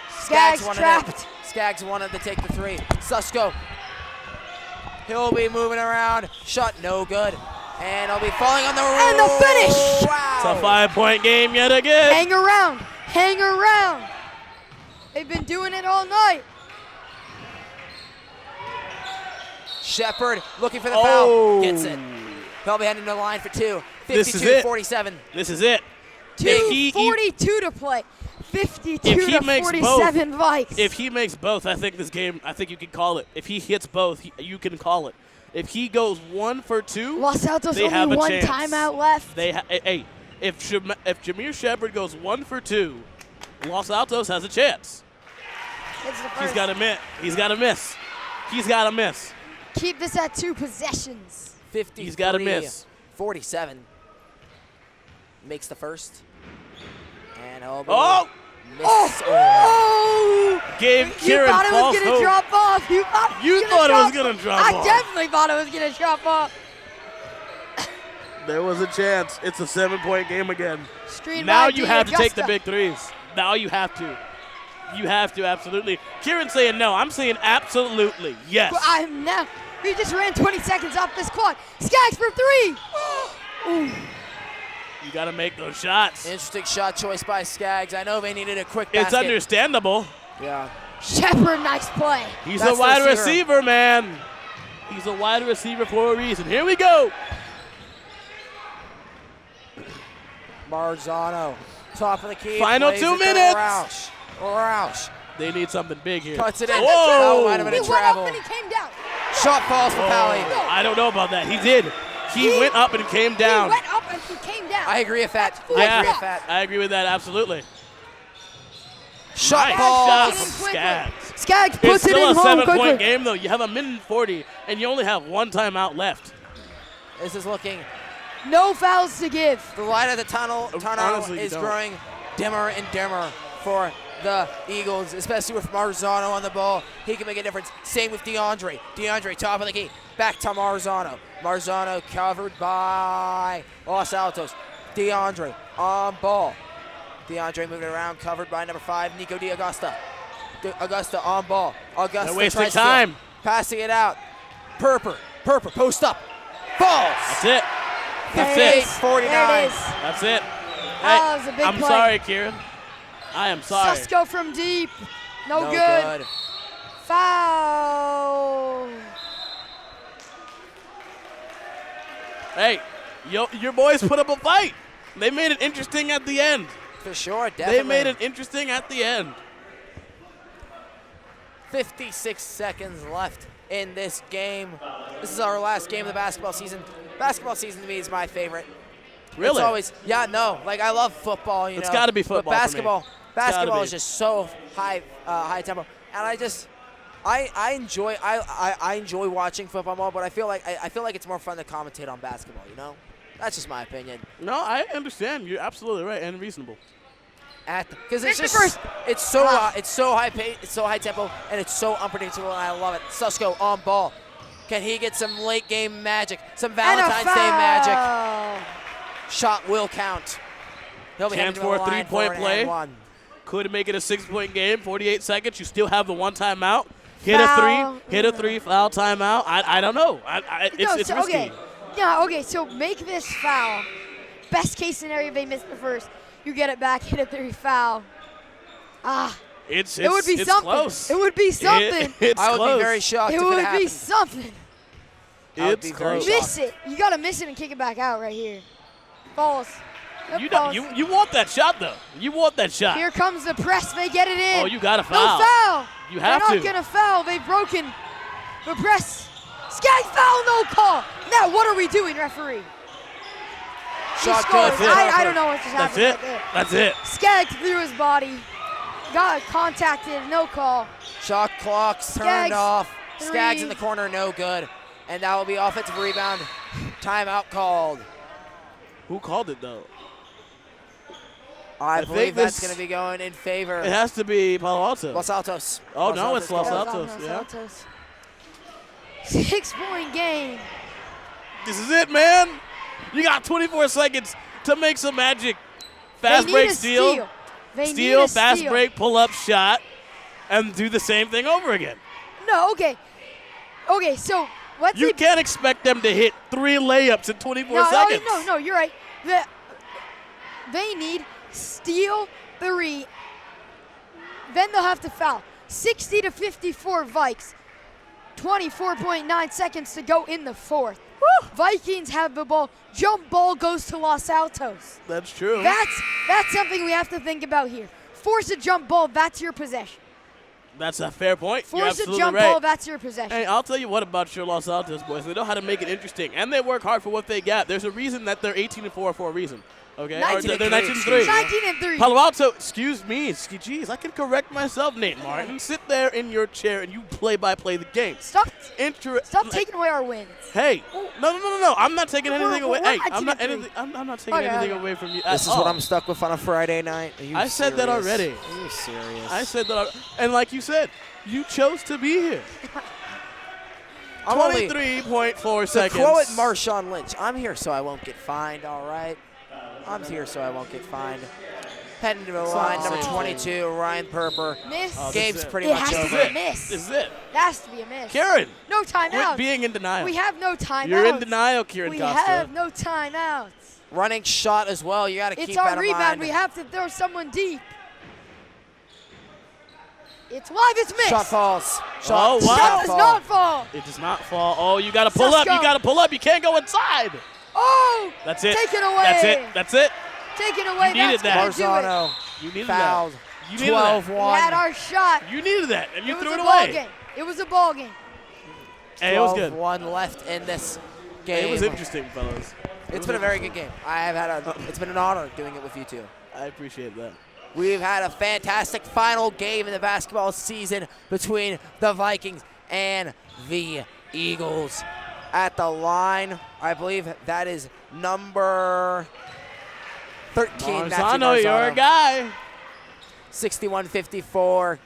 Skaggs wanted trapped. Skaggs wanted to take the three. Susko. He'll be moving around. Shot no good. And he'll be falling on the road. And the finish. It's a Wow. 5-point game yet again. Hang around. Hang around. They've been doing it all night. Shepard looking for the Oh. foul. Gets it. He'll be heading to the line for two. This is it. 52-47. This is it. If he- 2:42 to play. 52 If he to makes 47 Vikes. If he makes both, I think this game, I think you can call it. If he hits both, you can call it. If he goes 1 for 2, Los Altos they have only a one chance. timeout left. Hey, if Jameer Shepard goes 1 for 2, Los Altos has a chance. It's the He's first. got to miss. He's got to miss. He's got to miss. Keep this at 2 possessions. 53. He's gotta miss. 47. Makes the first. And he'll be Oh! miss. Oh! Gave You Kieran thought it false was going hope. to drop off. You thought thought it was gonna drop I off. definitely thought it was going to drop off. There was a chance. It's a 7-point game again. Screen Now by you have to take the Augusta. big threes. Now you have to. You have to, absolutely. Kieran's saying no. I'm saying absolutely. Yes. But I'm now. We just ran 20 seconds off this clock. Skaggs for 3. Ooh. You got to make those shots. Interesting shot choice by Skaggs. I know they needed a quick It's basket. understandable. Yeah. Shepard, nice play. He's That's a the wide receiver. receiver, man. He's a wide receiver for a reason. Here we go. Marzano. Top of the key. Final plays 2 it to minutes. Roush. They need something big here. Cuts it in. Whoa. That might have been He a went up travel. and he came down. Shot falls for Pally. Oh, I don't know about that. He did. He went up and came He down. went up and he came down. I agree with that. That's I Yeah, agree with that. I agree with that, absolutely. Shot Nice falls. shot Get in from quickly. Skaggs. Skaggs It's puts it still in a home 7-point quickly. game, though. You have 1:40, and you only have 1 timeout left. This is looking. No fouls to give. The light of the tunnel Honestly, you is don't. growing dimmer and dimmer for the Eagles, especially with Marzano on the ball. He can make a difference. Same with DeAndre. DeAndre, top of the key. Back to Marzano. Marzano covered by Los Altos. DeAndre on ball. DeAndre moving around, covered by number 5, Nico D'Augusta. Augusta on ball. Augusta They're wasting tries to time. passing it out. Purper, post up. Falls. That's it. That's There it it. is. 49. There it is. That's it. That was a big I'm play. sorry, Kieran. I am sorry. Susko from deep. No, No good. good. Foul. Hey, your boys put up a fight. They made it interesting at the end. For sure, definitely. They made it interesting at the end. 56 seconds left in this game. This is our last game of the basketball season. Basketball season to me is my favorite. Really? It's always, yeah, no, like I love football, It's know. gotta be football for But me. basketball be. is just so high tempo. And I enjoy watching football more, but I feel like it's more fun to commentate on basketball, you know? That's just my opinion. No, I understand. You're absolutely right and reasonable. Because it's Finish just the first. it's so high pace, it's so high tempo, and it's so unpredictable, and I love it. Susko on ball. Can he get some late game magic, some Valentine's Day magic? magic. Shot will count. He'll be Chance heading to for the a line three-point for an play. and one. Could make it a 6-point game. 48 seconds. You still have the 1 timeout. Hit Foul. a 3. Hit a 3. Foul timeout. I don't know. It's so, risky. okay. Yeah, okay, so make this foul. Best case scenario, they miss the first. You get it back, hit a 3 foul. It's It would be it's something. close. It would be something. It's I would close. be very shocked It if it would be happened. something. I would It's be very close. shocked. Miss it. You gotta miss it and kick it back out right here. Falls. Yep, You, falls. you want that shot though. You want that shot. Here comes the press. They get it in. Oh, you got to foul. No foul. You have They're to. not gonna foul. They've broken the press. Skaggs foul, no call. Now what are we doing, referee? He Shot scores. good. I don't know what just That's happened it. right there. That's it. Skaggs threw his body. Got contacted, no call. Shot clock's turned Skaggs, off. three. Skaggs in the corner, no good. And that will be offensive rebound. Timeout called. Who called it though? I believe that's this- going to be going in favor. It has to be Palo Alto. Los Altos. Oh, no, it's Los Altos. Altos. Los Yeah. Altos. 6-point game. This is it, man. You got 24 seconds to make some magic. Fast They break, need a steal, They need steal, a fast steal. break, pull up, shot, and do the same thing over again. No, okay. Okay, so let's You say can't expect them to hit 3 layups in 24 seconds. No, you're right. They need steal 3. Then they'll have to foul. 60 to 54 Vikes. 24.9 seconds to go in the 4th. Vikings have the ball. Jump ball goes to Los Altos. That's true. That's something we have to think about here. Force a jump ball, that's your possession. That's a fair point. You're Force a absolutely jump right. ball, that's your possession. Hey, I'll tell you what about your Los Altos boys. They know how to make it interesting, and they work hard for what they got. There's a reason that they're 18-4 for a reason. Okay, 19 they're and 19-3. 19-3. Palo Alto, excuse me, jeez, I can correct myself, Nate Martin. Sit there in your chair and you play-by-play the game. Stop taking away our wins. Hey, no. I'm not taking anything away. we're Hey, I'm not 19-3. I'm not taking Okay, anything okay. away from you. This is what I'm stuck with on a Friday night. Are you I said that serious? already. Are you serious? I said that, and like you said, you chose to be here. I'm only- 23.4 To seconds. quote Marshawn Lynch, I'm here so I won't get fined, all right? I'm here so I won't get fined. Heading to the line, number 22, Ryan Perper. Miss. Oh, Game's this is it. pretty It much has to over. be a miss. This is it. It has to be a miss. Karen, No quit timeouts. being in denial. We have no timeouts. You're in denial, Kieran We Costa. have no timeouts. Running shot as well. You got to It's keep that our in rebound. mind. We have to throw someone deep. It's live. It's missed. Shot falls. Oh, wow. Shot does not fall. It does not fall. Oh, you got to pull up. Susko. You got to pull up. You can't go inside. Oh! That's it. Taken away. That's it. That's it. Taken away. You needed That's that. gonna do it. Marzano You needed fouled. that. You needed 12-1. We had our shot. that. You needed that, and you It was threw a it ball away. game. It was a ball game. Hey, it was good. 12-1 left in this game. It was interesting, fellas. It's been a very good game. It's been an honor doing it with you two. I appreciate that. We've had a fantastic final game in the basketball season between the Vikings and the Eagles. At the line, I believe that is number 13. Matthew Marzano, you're a Marzano. guy. 61-54.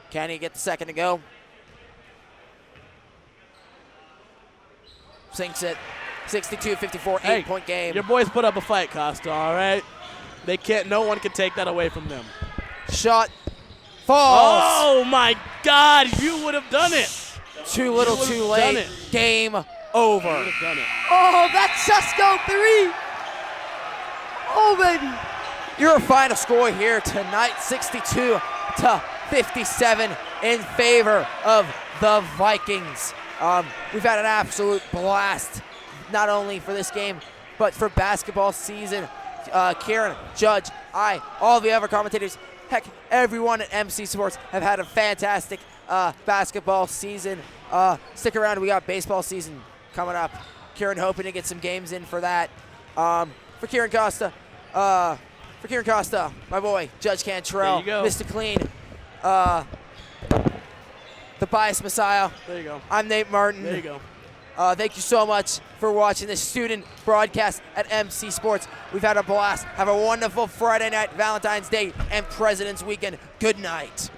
Can he get the second to go? Sinks it. 62-54, Hey, 8-point game. Your boys put up a fight, Costa, all right? They can't, no one can take that away from them. Shot falls. Oh, my God, you would have done it. Too little, You would've too done late. it. Game You over. would have done it. Oh, that's Susko 3. Oh, baby. Your final score here tonight, 62-57 in favor of the Vikings. We've had an absolute blast, not only for this game, but for basketball season. Kieran, Judge, all the other commentators, heck, everyone at MC Sports have had a fantastic basketball season. Stick around, we got baseball season coming up. Kieran hoping to get some games in for that. For Kieran Costa, my boy, Judge Cantrell, There you go. Mr. Clean, the Bias Messiah. There you go. I'm Nate Martin. There you go. Thank you so much for watching this student broadcast at MC Sports. We've had a blast. Have a wonderful Friday night, Valentine's Day, and President's Weekend. Good night.